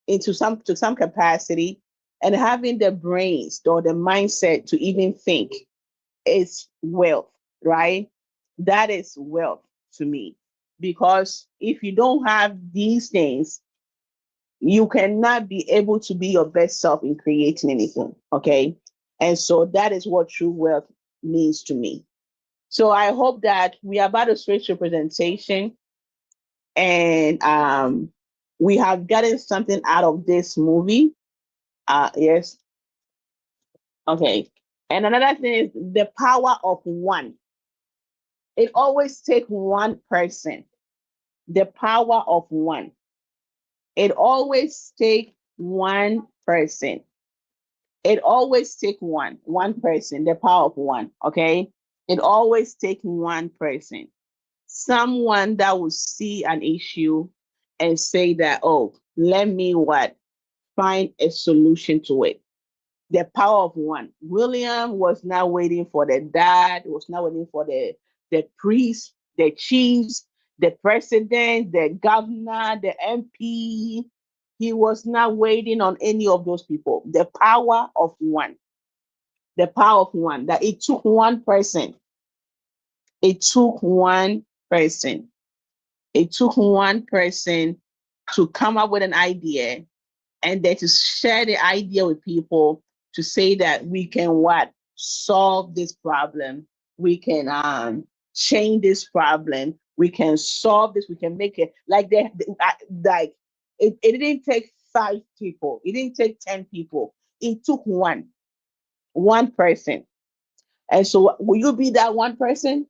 S1: into some capacity, and having the brains or the mindset to even think is wealth, right? That is wealth to me. Because if you don't have these things, you cannot be able to be your best self in creating anything. Okay. And so that is what true wealth means to me. So I hope that we are about to switch representation, and we have gotten something out of this movie. Yes. Okay. And another thing is the power of one. It always takes one person, the power of one. It always takes one person. It always takes one person, the power of one. Okay. It always takes one person, someone that will see an issue and say that, oh, let me what? Find a solution to it. The power of one. William was not waiting for the dad, was not waiting for the priest, the chiefs, the president, the governor, the MP. He was not waiting on any of those people. The power of one. The power of one. That it took one person. It took one person. It took one person to come up with an idea and then to share the idea with people to say that we can what? Solve this problem. We can change this problem. We can solve this. We can make it like like it didn't take 5 people. It didn't take 10 people. It took one person. And so will you be that one person?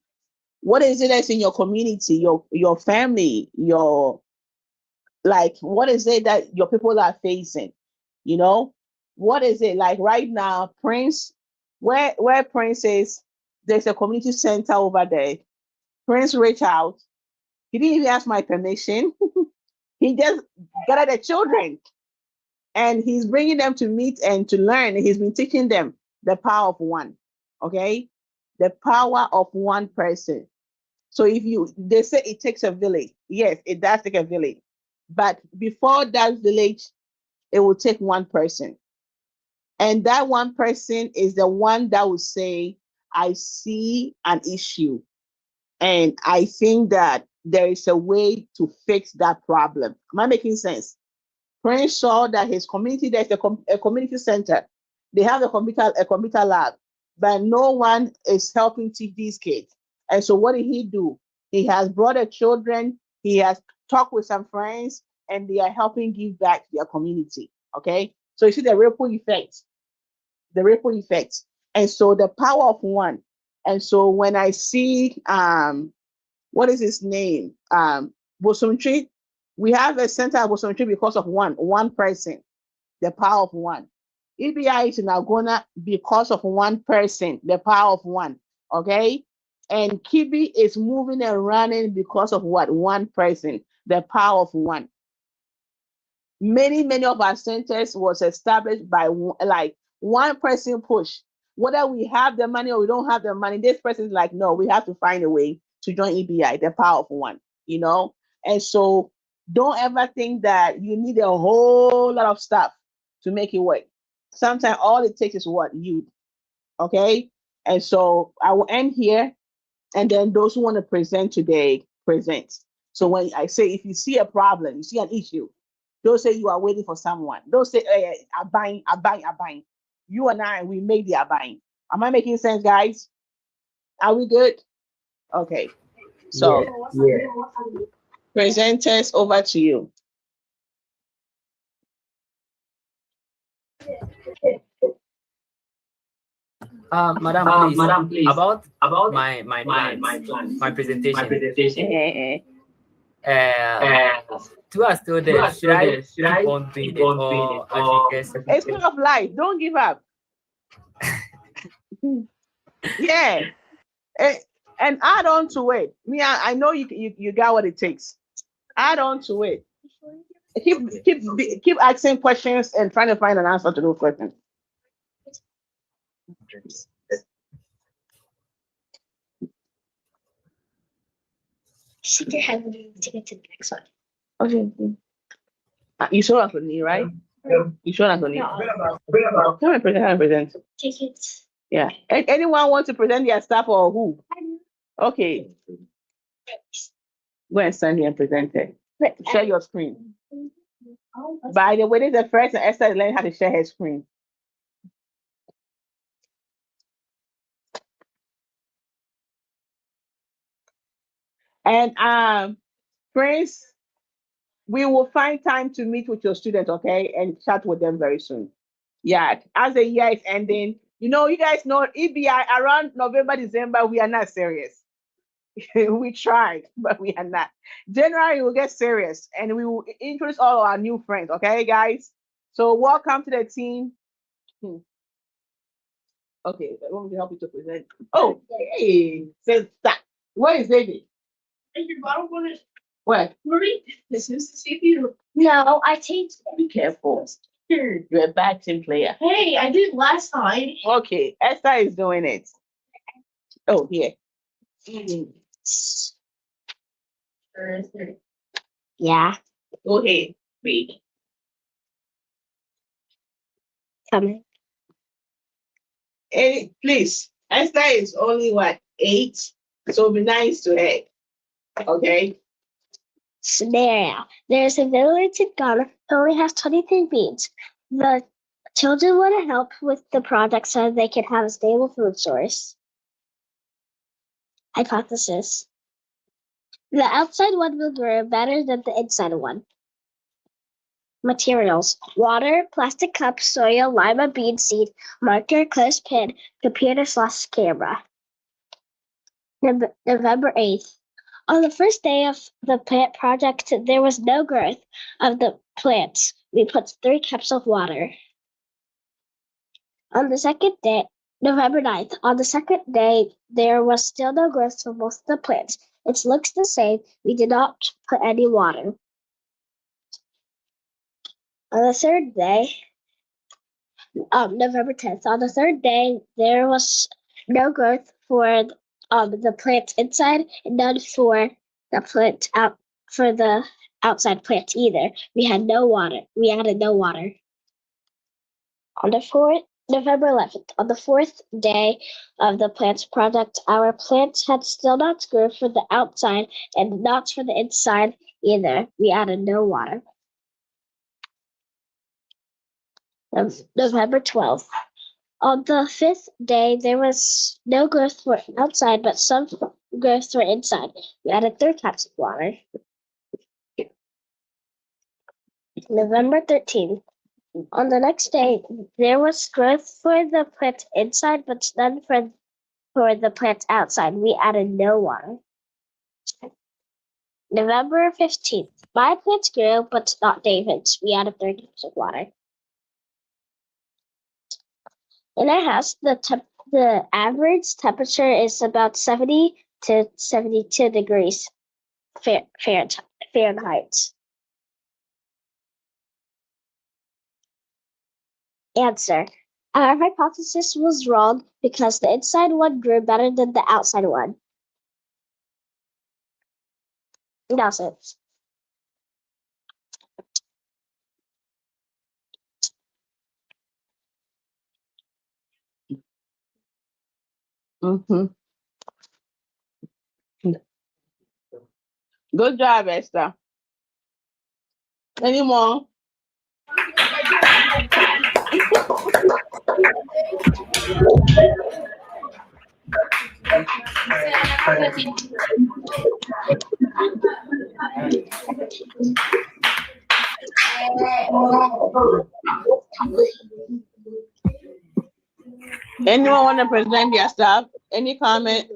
S1: What is it that's in your community, your family, your like what is it that your people are facing? You know, what is it like right now, Prince? Where Prince is, there's a community center over there. Prince reached out. He didn't even ask my permission. He just gathered the children and he's bringing them to meet and to learn. He's been teaching them the power of one. Okay, the power of one person. So they say it takes a village. Yes, it does take a village. But before that village, it will take one person. And that one person is the one that will say, I see an issue. And I think that there is a way to fix that problem. Am I making sense? Prince saw that his community, there's a community center. They have a computer lab, but no one is helping teach these kids. And so what did he do? He has brought the children, he has talked with some friends, and they are helping give back to their community. Okay. So you see the ripple effect. The ripple effect. And so the power of one. And so when I see what is his name? Bosumtwi, we have a center at Bosumtwi because of one person, the power of one. EBI is in Agona because of one person, the power of one. Okay. And Kibi is moving and running because of what? One person, the power of one. Many of our centers was established by like one person push. Whether we have the money or we don't have the money, this person is like, no, we have to find a way to join EBI, the power of one, you know? And so don't ever think that you need a whole lot of stuff to make it work. Sometimes all it takes is what? You. Okay? And so I will end here. And then those who want to present today, present. So when I say, if you see a problem, you see an issue, don't say you are waiting for someone. Don't say, hey, I'm buying. You and I, we make the buying. Am I making sense, guys? Are we good? Okay. So, presenters, over to you.
S10: Madam, please. About my plans, my presentation. To us still there. Should I keep on doing it or I guess?
S1: It's part of life. Don't give up. Yeah. And add on to it. Me, I know you got what it takes. Add on to it. Keep asking questions and trying to find an answer to those questions.
S7: Shake your head when you take it to the next one.
S1: Okay. You saw us with me, right? Yeah. You showed us with me. Come and present.
S7: Take it.
S1: Yeah. Anyone want to present their stuff or who? Okay. Go and stand here and present it. Share your screen. By the way, this is the first time Esther learned how to share her screen. And Prince, we will find time to meet with your students, okay, and chat with them very soon. Yeah, as the year is ending, you guys know EBI around November, December, we are not serious. We tried, but we are not. January we'll get serious and we will introduce all our new friends. Okay, guys. So welcome to the team. Hmm. Okay, I want me to help you to present. Oh, hey, sister. Where is David? Where?
S2: Marie, this is to see if you.
S7: No, I changed it.
S1: Be careful. You're a bad team player.
S2: Hey, I did last time.
S1: Okay, Esther is doing it. Oh, here.
S7: Yeah,
S2: Go ahead, read.
S7: coming.
S1: Hey, please. Esther is only what, 8? So be nice to her. Okay.
S7: Scenario. There's a village in Ghana who only has 23 beans. The children want to help with the project so they can have a stable food source. Hypothesis. The outside one will grow better than the inside one. Materials. Water, plastic cup, soil, lima bean seed, marker, clothespin, computer/camera. November 8th. On the first day of the plant project, there was no growth of the plants. We put 3 cups of water. On the second day, November 9th, on the second day, there was still no growth for most of the plants. It looks the same. We did not put any water. On the third day, November 10th, on the third day, there was no growth for the plants inside and none for the plant out for the outside plants either. We had no water. We added no water. On the November 11th, on the 4th day of the plants project, our plants had still not grown for the outside and not for the inside either. We added no water. November 12th. On the 5th day, there was no growth for outside, but some growth for inside. We added 3 cups of water. November 13th. On the next day, there was growth for the plant inside, but none for the plant outside. We added no water. November 15th. My plants grew, but not David's. We added 3 cups of water. In our house, the average temperature is about 70 to 72 degrees Fahrenheit. Answer. Our hypothesis was wrong because the inside one grew better than the outside one. Nonsense.
S1: Mm-hmm. Good job, Esther. Any more? Anyone want to present their stuff? Any comment?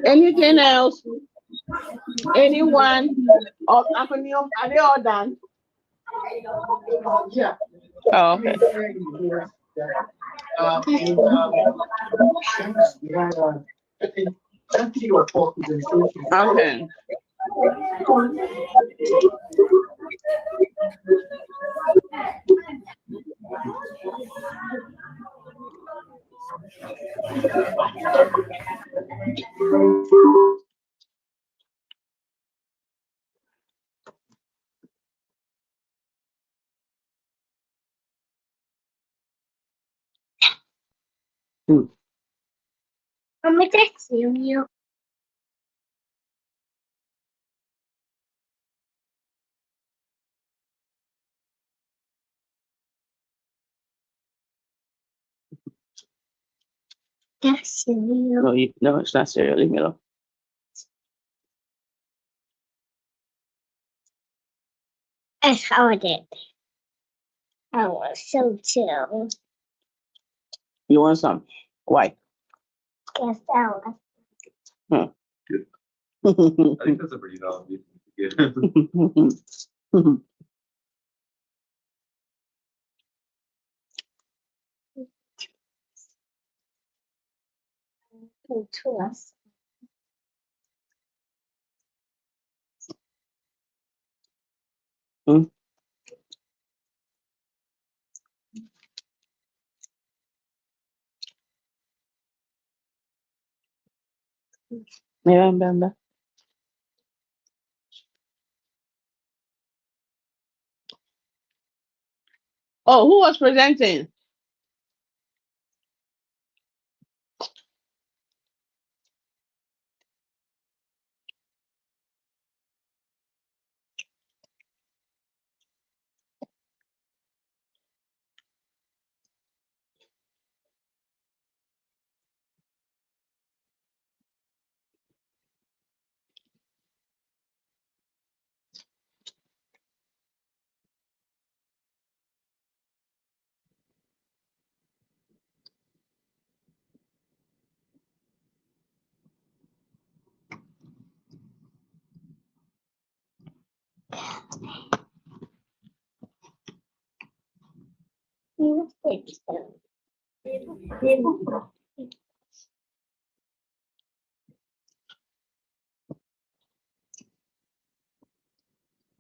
S1: Anything else? Anyone? Or Anthony, are they all done? Yeah. Oh, okay. Okay.
S7: I'm texting you. Texting you.
S1: No, no, it's not cereal. Leave me alone.
S7: I found it. I was so too.
S1: You want some? Why?
S7: Yes, that was.
S5: I think that's a pretty valid reason to give.
S7: To us.
S1: Remember. Oh, who was presenting?
S7: You fix them.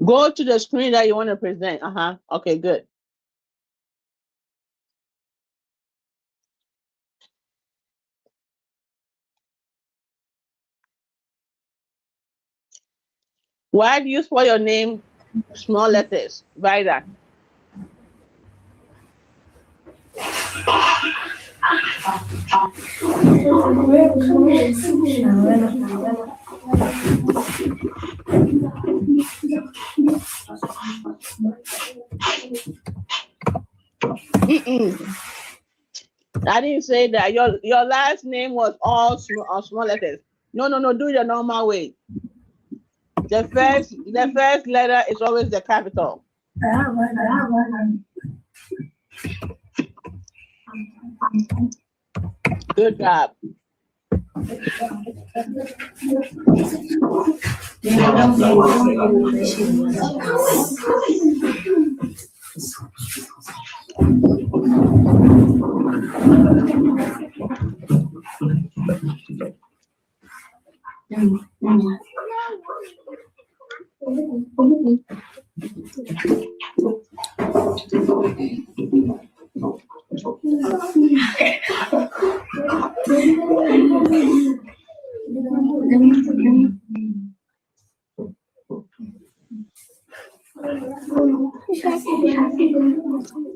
S1: Go to the screen that you want to present. Okay, good. Why do you spell your name small letters? Write that. I didn't say that. Your last name was all small letters. No. Do it the normal way. The first letter is always the capital. Good job.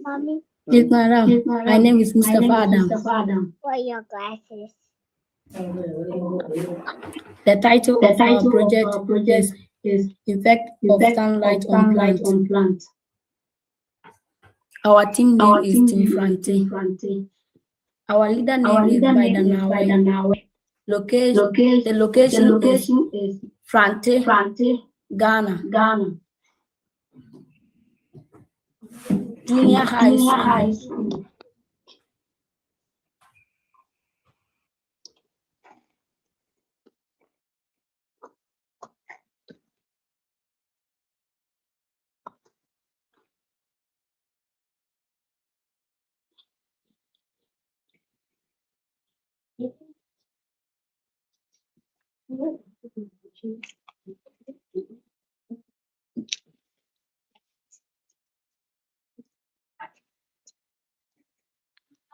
S7: Mommy,
S8: Yes, madam. My name is Mr. Adam.
S7: what are your glasses?
S8: The title of our project is Effect of Sunlight on Plants. Our team name is Team Frante. Our leader name is Baidanawe. The location is Frante, Ghana. Junior High School.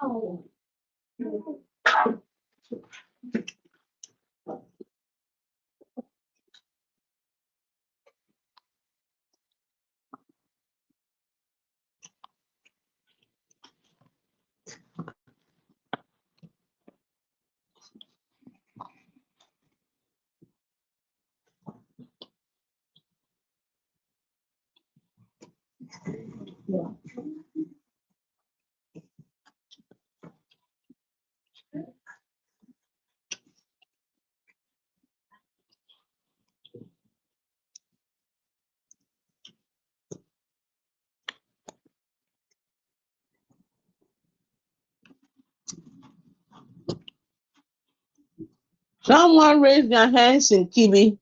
S7: Oh.
S1: Someone raise their hands in Kibi.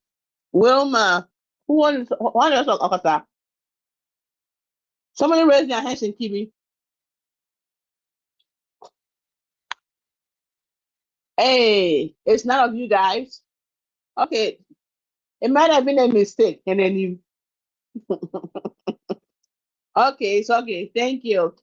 S1: Wilma, who wants to talk Okata? Somebody raise their hands in Kibi. Hey, it's none of you guys. Okay, it might have been a mistake, and then you. Okay, it's okay. Thank you.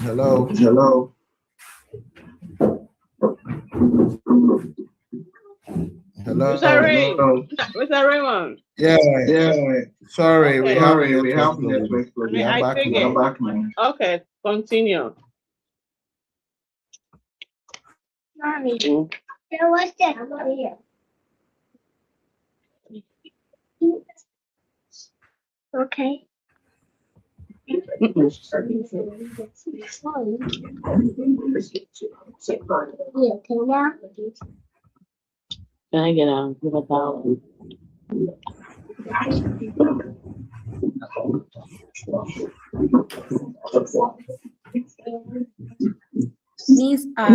S11: Hello. Hello.
S1: Mr. Raymond.
S11: Yeah. Sorry, we
S1: Okay.
S11: have network. We are back now.
S1: Okay, continue.
S7: Mommy, there was that here. Okay.
S1: Can I get a give a towel?
S8: These are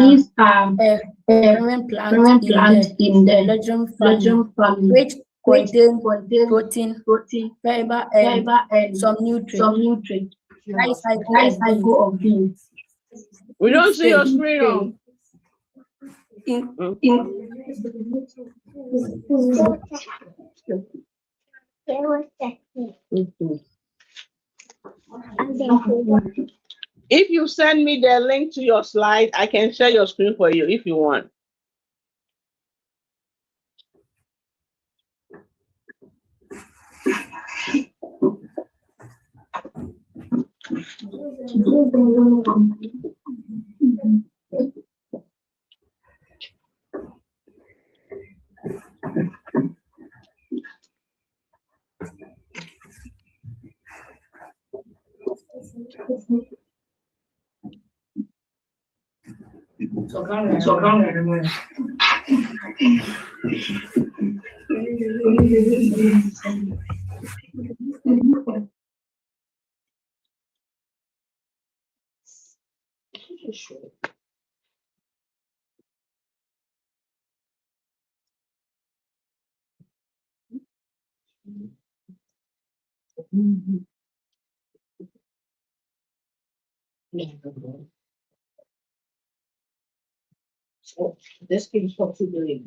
S8: parent plant in the legume family, which contain protein, fiber, and some nutrients. Life cycle of beans.
S1: We don't see your screen on. If you send me the link to your slide, I can share your screen for you if you want. So this gives us $2 billion.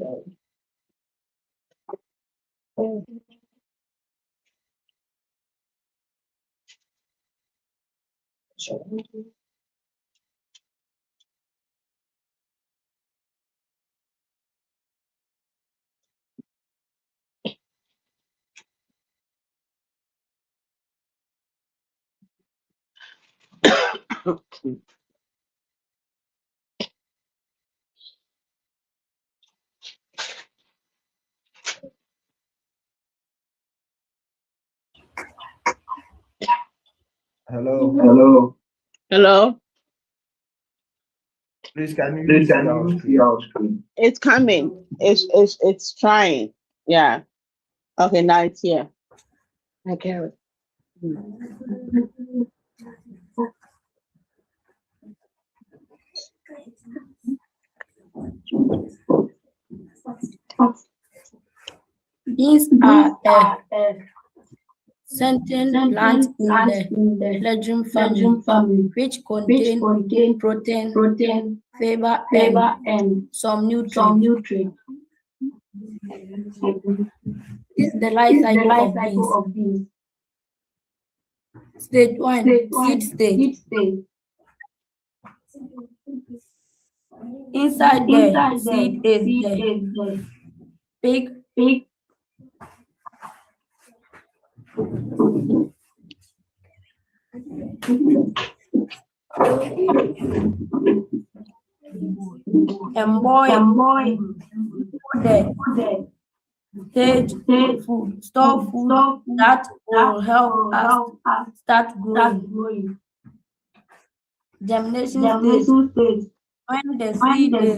S11: Hello. Please, can you see our screen?
S1: It's coming. It's trying. Yeah. Okay, now it's here. Okay.
S8: Beans are a sentient plant in the legume family, which contain protein, fiber, and some nutrients. This is the life cycle of beans. Stage 1, seed stage. Inside the seed is the big and boy the stage food, store food that will help us start growing. Germination stage. When the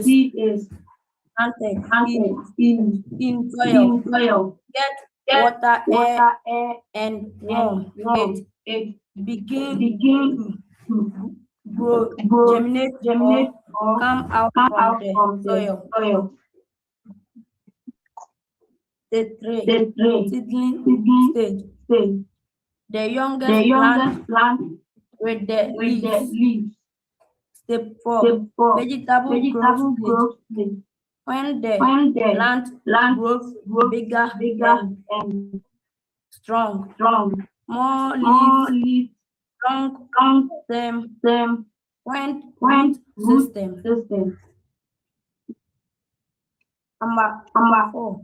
S8: seed is planted in soil, get water, air, and warm. It begin to grow, germinate, or come out from the soil. Stage 3, seedling stage. The youngest plant with the leaves. Step 4, vegetable growth stage. When the plant grows bigger and strong, more leaves, strong stem, point system. Number 4.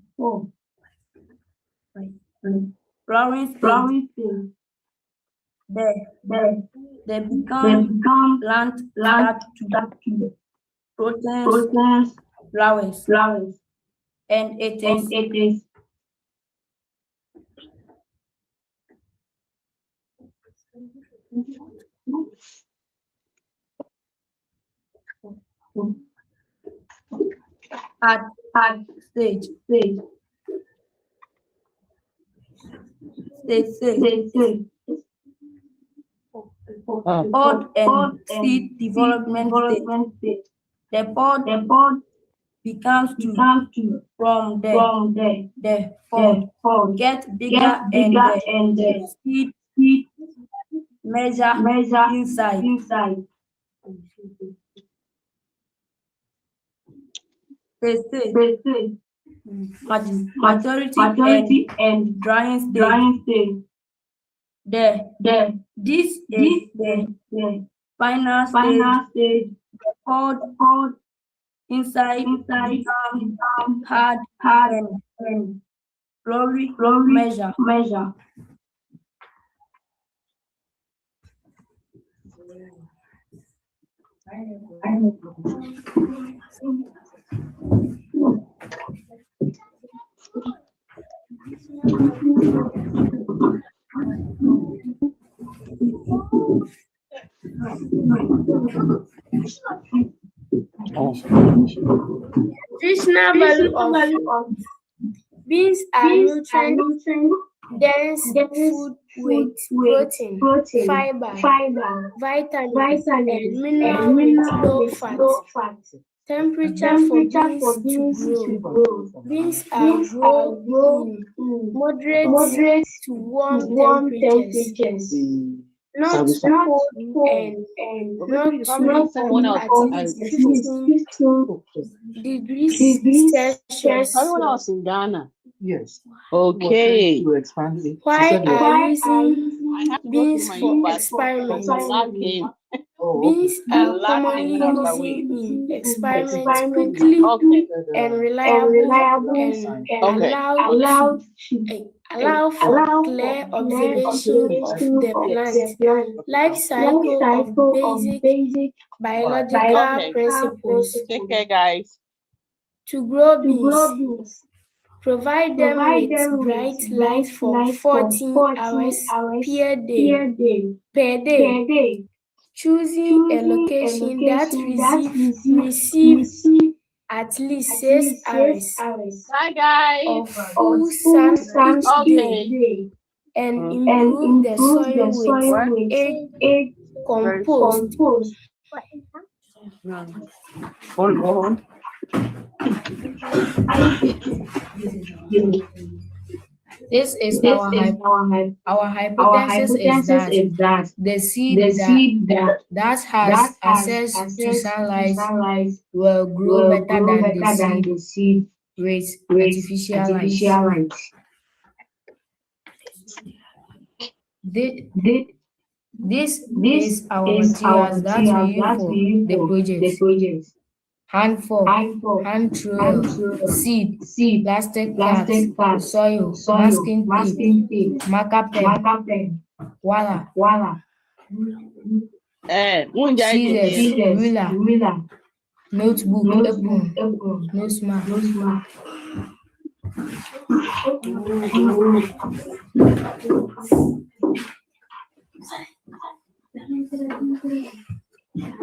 S8: Flowering stage. They become plant start to proteins, flowers, and it is at stage. Pod and seed development stage. The pod becomes to from the pod get bigger and the seed measure inside. Maturity and drying stage. This is the final stage. The pod inside become hard and slowly measure.
S12: Nutritional value of beans are nutrient dense food with protein, fiber, vitamins, and minerals with low fat. Temperature for beans to grow. Beans are grown in moderate to warm temperatures. Not cold and not too hot, at least 15 degrees Celsius.
S1: Everyone else in Ghana.
S6: Yes.
S1: Okay.
S12: Why are using beans for experiments? Beans are commonly used in experiments quickly and reliable and allow for clear observation of the plant life cycle of basic biological principles.
S1: Take care, guys.
S12: To grow beans, provide them with bright light for 14 hours per day. Choosing a location that receives at least 6 hours
S1: Bye, guys.
S12: of full sun each day and improve the soil with egg compost.
S1: Hold on.
S8: This is our hypothesis is that the seed that has access to sunlight will grow better than the seed with artificial light. This is our materials that we use for the project. Hand fork, hand trowel, seed, plastic cups, soil, masking tape, marker pen, voila, scissors, ruler, notebook, apron, nose mask.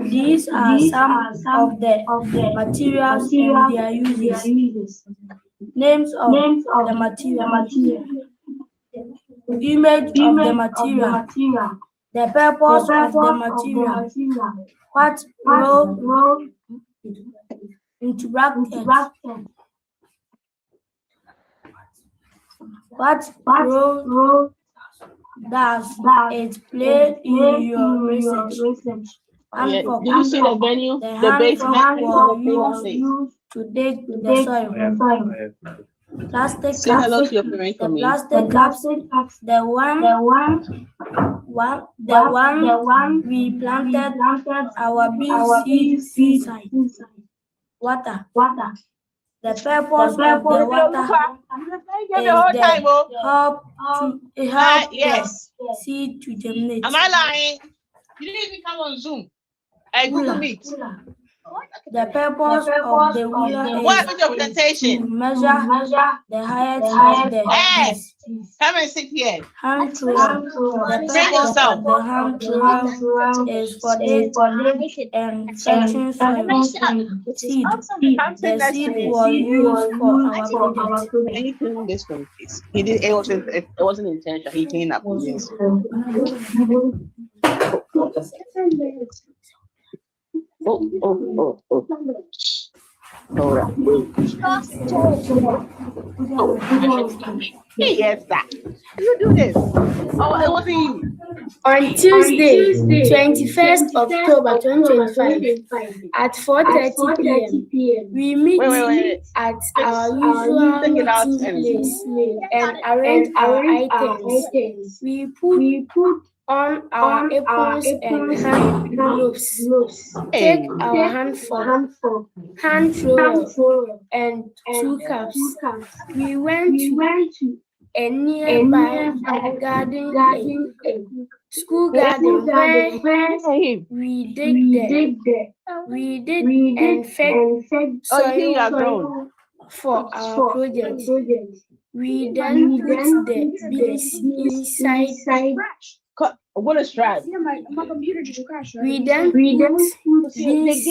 S12: These are some of the materials and their uses. Names of the material. Image of the material. The purpose of the material. What role interacted. What role does it play in your research?
S1: Yeah. Do you see the venue? The basement
S12: was used to dig the soil. Plastic
S1: Say hello to your parents for me.
S12: Plastic cups, the one we planted our bee seeds inside. Water. The purpose of the water is help the seed to germinate.
S1: Am I lying? You didn't even come on Zoom. I Google Meet.
S12: The purpose of the ruler
S1: what happened to your presentation?
S12: To measure the height of the
S1: trees. Come and sit here.
S12: Hand tool. The purpose of the hand tool is for digging and searching for seed. The seed was used for our project.
S1: Can you clean this one, please? It wasn't intentional. He cleaned up this. Oh. Hold on. Yes, that. You do this. Oh, it wasn't you.
S12: On Tuesday, 21st October 2025, at 4:30 p.m., we meet at our usual meeting place and arrange our items. We put on our aprons and hand gloves, take our hand fork, hand trowel, and 2 cups. We went to a nearby garden, school garden, where we dig and fed soil for our project. We then put the bees inside.
S1: What a strap.
S2: My computer just crashed. Right?
S12: We then put bees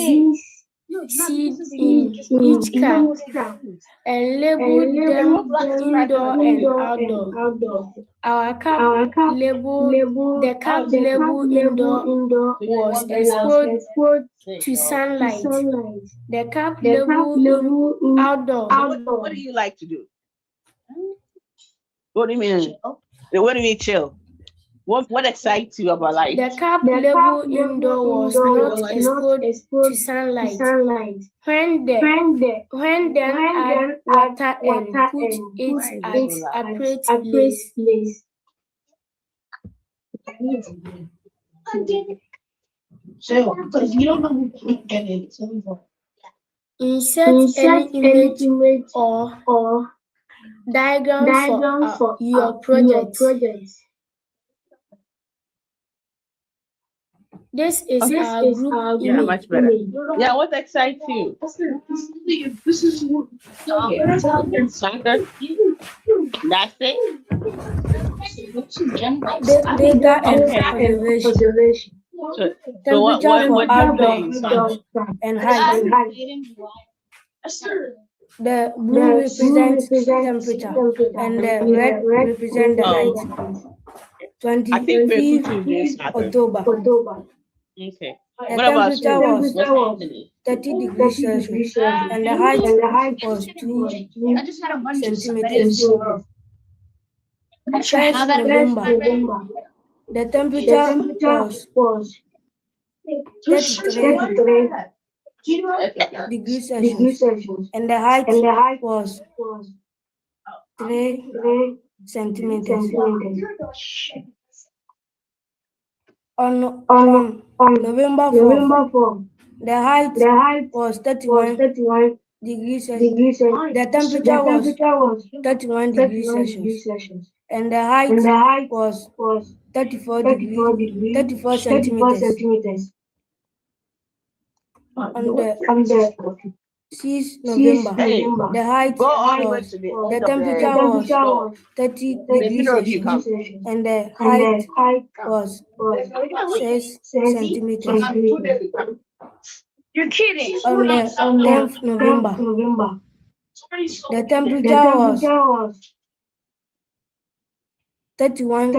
S12: seed in each cup and label them indoor and outdoor. Our cup label, the cup label indoor was exposed to sunlight. The cup label outdoor.
S1: What do you like to do? What do you mean? What do you mean chill? What excites you about life?
S12: The cup label indoor was not exposed to sunlight. When then add water and put it at appropriate place.
S2: So, because you don't know who can get it.
S12: Insert any image or diagram for your project. This is our group image.
S1: Yeah, much better. Yeah, what excites you?
S2: This is
S1: Soccer. That's it.
S12: Data and observation.
S1: So what
S12: outdoor and height. The blue represents temperature and the red represents the height. 25th October.
S1: Okay.
S12: The
S1: What about
S12: temperature
S1: you?
S12: was
S1: What's happening?
S12: 30 degrees Celsius and the height was 2
S2: I just had a bunch of
S12: centimeters.
S2: I'm not sure how
S12: 1st
S2: that
S12: November, the temperature was 33 degrees Celsius and the height was 3 centimeters. On November 4, the height was 31 degrees Celsius. The temperature was 31 degrees Celsius and the height was 34 centimeters. On the 6th November,
S1: Hey,
S12: the height
S1: go all the way
S12: was
S1: to the
S12: the
S1: end of
S12: temperature was 30 degrees Celsius and the height was 6 centimeters.
S2: You're kidding.
S12: On the 10th November, the temperature was 31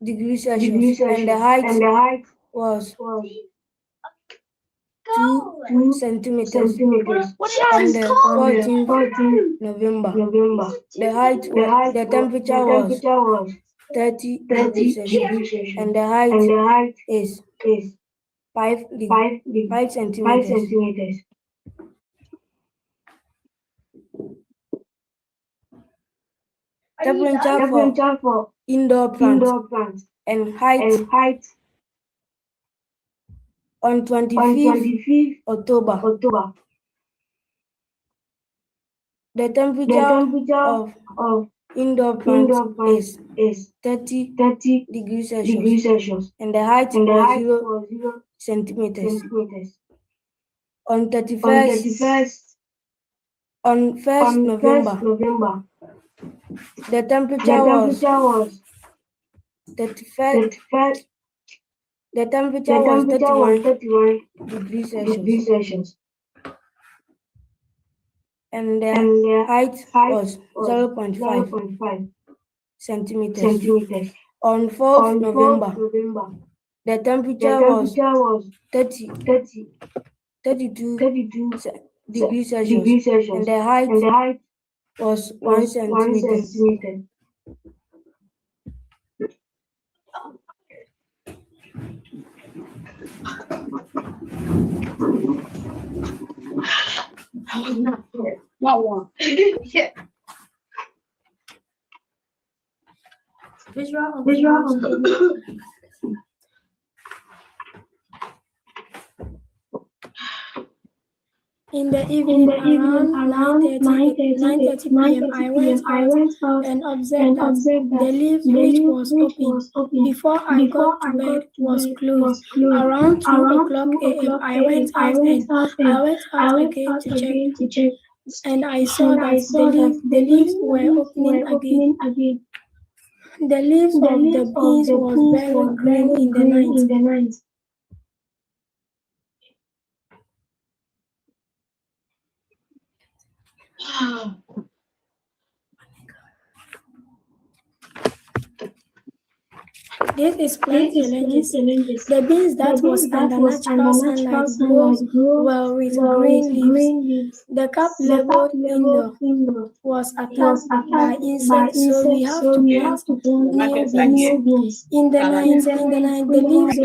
S12: degrees Celsius and the height was 2 centimeters. On the 14th November, the temperature was 30 degrees Celsius and the height is 5 centimeters. Temperature for indoor plants and height on 25th October. The temperature of indoor plants is 30 degrees Celsius and the height was 0 centimeters. On 1st November, the temperature was 31 degrees Celsius and the height was 0.5 centimeters. On 4th November, the temperature was 32 degrees Celsius and the height was 1 centimeter.
S2: Not one. Yeah.
S12: In the evening, around 9:30 p.m., I went out and observed that the lift which was open before I got to bed was closed. Around 2 o'clock a.m., I went out again to check, and I saw that the leaves were opening again. The leaves of the beans was very green in the night. This is plant challenges. The beans that was under natural sunlight grow well with green leaves. The cap labeled indoor was attacked by insects, so we have to plant new beans. In the night, the leaves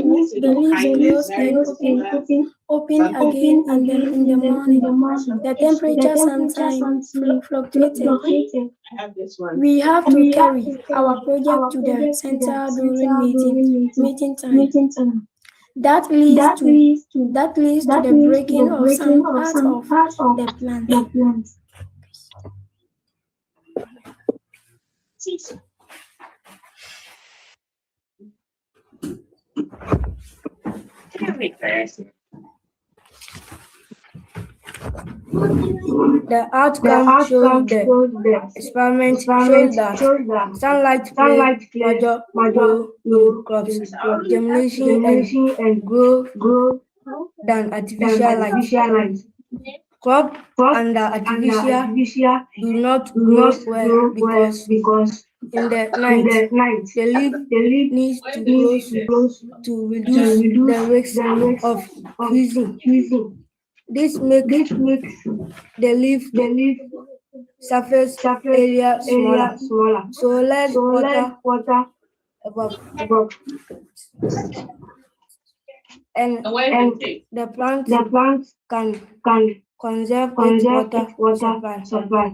S12: close and open again in the morning. The temperature sometimes fluctuated. We have to carry our project to the center during meeting time. That leads to the breaking of some parts of the plant. The outcome shows the experiment shows that sunlight plays major role in crops germination and growth than artificial light. Crops under artificial do not grow well because In the night, the leaf needs to close to reduce the risk of freezing. This makes the leaf surface area smaller, so less water above. And the plant can conserve its water supply.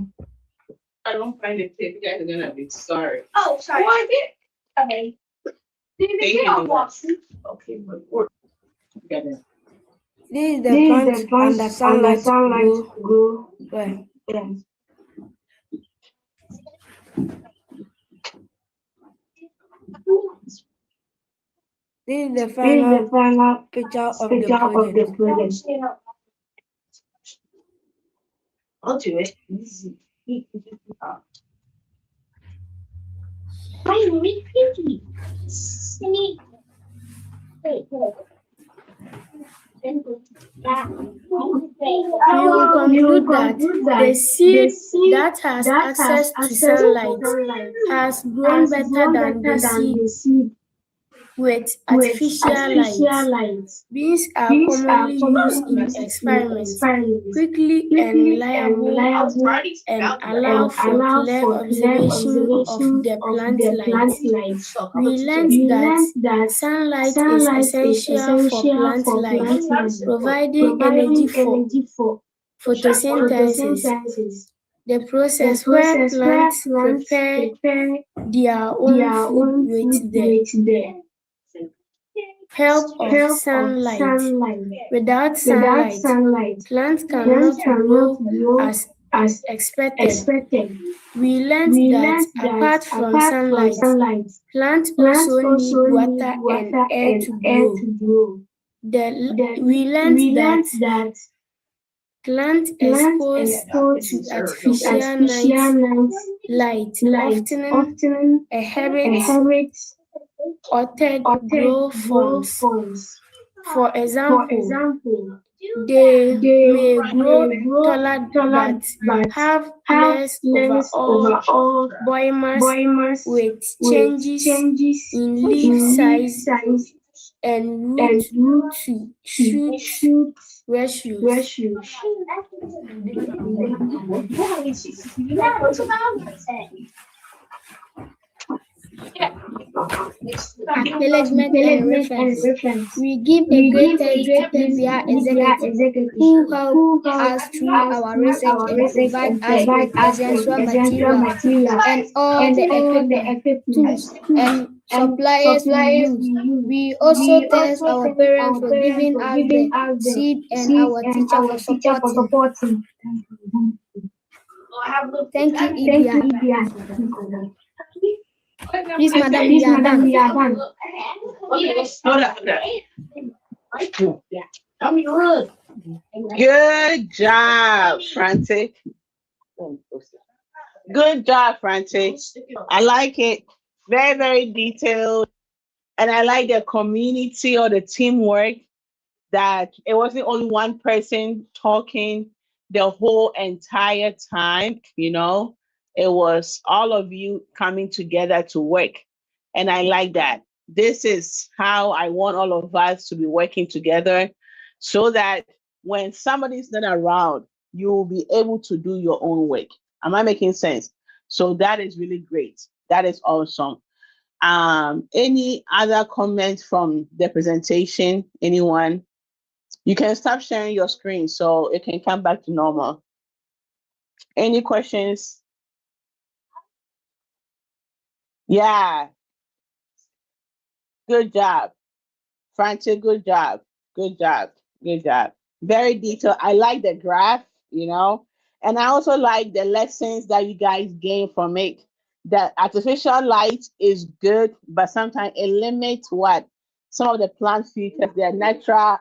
S1: I don't find it safe. You guys are gonna be sorry.
S2: Oh, sorry. Why did? Okay.
S1: Okay, but we're together.
S12: This is the plant under sunlight grow well. This is the final picture of the project.
S2: I'll do it. Finally, Pinky. Wait.
S12: We will conclude that the seed that has access to sunlight has grown better than the seed with artificial light. These are commonly used in experiments, quickly and reliable, and allow for clear observation of the plant light. We learned that sunlight is essential for plant life, providing energy for photosynthesis, the process where plants prepare their own food with the help of sunlight. Without sunlight, plants cannot grow as expected. We learned that apart from sunlight, plants also need water and air to grow. We learned that plants exposed to artificial night light often inherit altered growth forms. For example, they may grow taller but have less overall body mass with changes in leaf size and root to shoot ratios. Acknowledgement and reference. We give a great thanks to PBR executive who help us through our research and provide us with essential material and all the equipment, tools, and suppliers we use. We also thank our parents for giving us the seed and our teacher for supporting. Thank you, Ibia. Please, madam, we are done.
S1: Good job, Francie. Good job, Francie. I like it. Very, very detailed. And I like the community or the teamwork, that it wasn't only one person talking the whole entire time, it was all of you coming together to work. And I like that. This is how I want all of us to be working together, so that when somebody's not around, you will be able to do your own work. Am I making sense? So that is really great. That is awesome. Any other comments from the presentation? Anyone? You can stop sharing your screen so it can come back to normal. Any questions? Yeah. Good job. Francie, good job. Good job. Good job. Very detailed. I like the graph, and I also like the lessons that you guys gain from it. That artificial light is good, but sometimes it limits what some of the plant features, their natural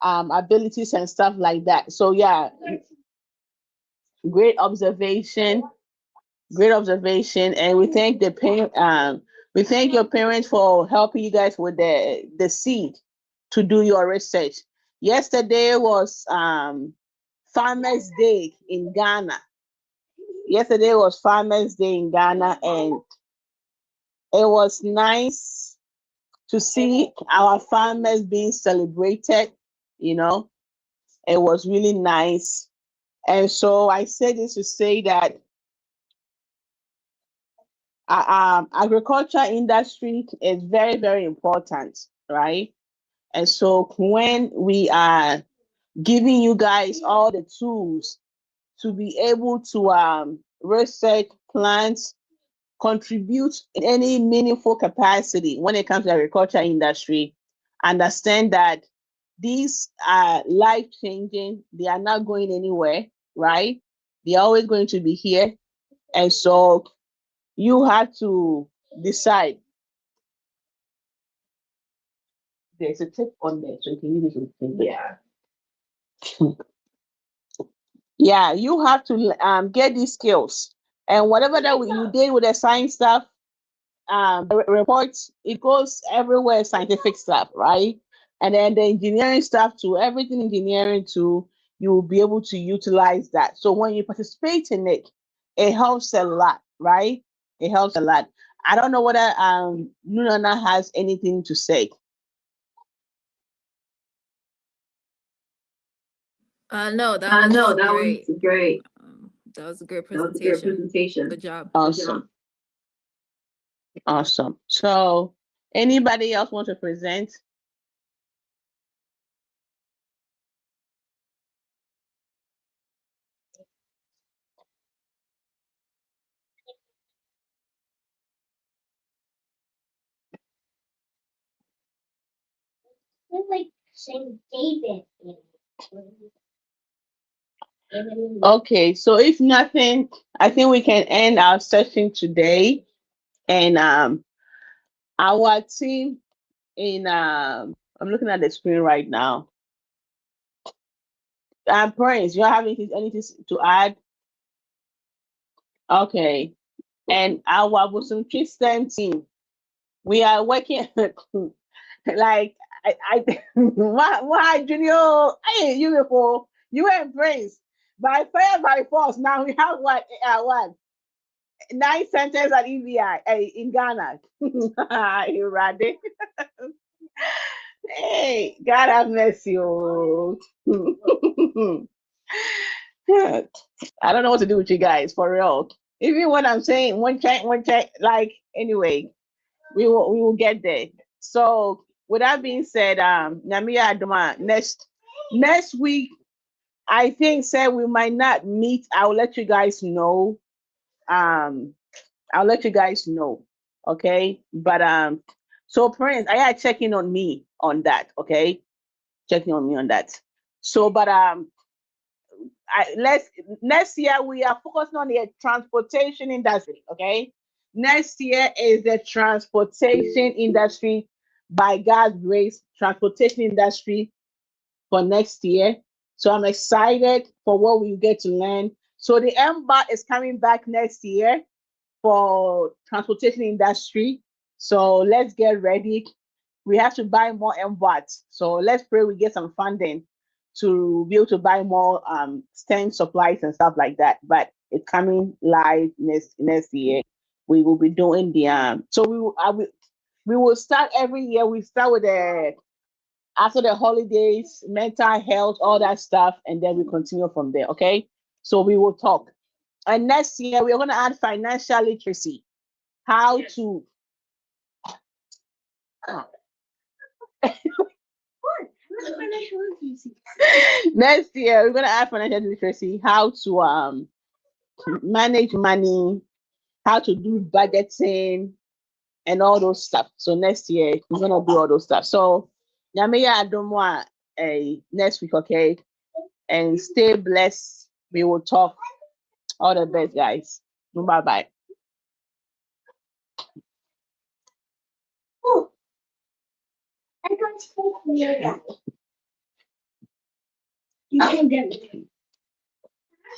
S1: abilities and stuff like that. So yeah, great observation. Great observation, and we thank the parent. We thank your parents for helping you guys with the seed to do your research. Yesterday was Farmers Day in Ghana. Yesterday was Farmers Day in Ghana, and it was nice to see our farmers being celebrated. You know, it was really nice. And so I say this to say that agriculture industry is very, very important, right? And so when we are giving you guys all the tools to be able to research, plant, contribute in any meaningful capacity when it comes to the agriculture industry, understand that these are life-changing. They are not going anywhere, right? They're always going to be here. And so you have to decide. There's a tip on there, so you can use it. Yeah. Yeah, you have to get these skills. And whatever that you did with the science stuff, reports, it goes everywhere, scientific stuff, right? And then the engineering stuff too, everything engineering too, you will be able to utilize that. So when you participate in it, it helps a lot, right? It helps a lot. I don't know whether Nunana has anything to say.
S13: No, that was great. That was a great
S3: That was a great
S13: presentation.
S3: presentation.
S13: Good job.
S1: Awesome. Awesome. So anybody else want to present?
S7: It's like Saint David.
S1: Okay, so if nothing, I think we can end our session today. And our team in I'm looking at the screen right now. Prince, you have anything to add? Okay. And our Muslim Christian team, we are working like why Junior, hey, you before you and Prince by fire by force. Now we have what 9 centers at EVI in Ghana. You ready? Hey, God have mercy. Oh. I don't know what to do with you guys for real. Even when I'm saying one check, like anyway, we will get there. So with that being said, Namia Adoma, next week, I think said we might not meet. I'll let you guys know. I'll let you guys know. Okay. But so Prince, I are checking on me on that, okay? Checking on me on that. So but next year we are focusing on the transportation industry, okay? Next year is the transportation industry, by God's grace, transportation industry for next year. So I'm excited for what we get to learn. So the MBAT is coming back next year for transportation industry. So let's get ready. We have to buy more MBATs. So let's pray we get some funding to be able to buy more STEM supplies and stuff like that. But it's coming live next year. We will be doing the so we will start every year. We start with after the holidays, mental health, all that stuff, and then we continue from there. Okay, so we will talk. And next year we're going to add financial literacy, how to. Next year we're going to add financial literacy, how to manage money, how to do budgeting, and all those stuff. So next year we're going to do all those stuff. So Nyamiya Adomwa next week, okay? And stay blessed. We will talk. All the best, guys. Bye-bye.
S7: Oh, I got to take near that. You can get it.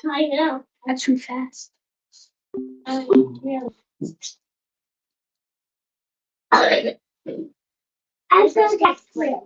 S7: I know. That's too fast. Yeah. I feel like that's clear.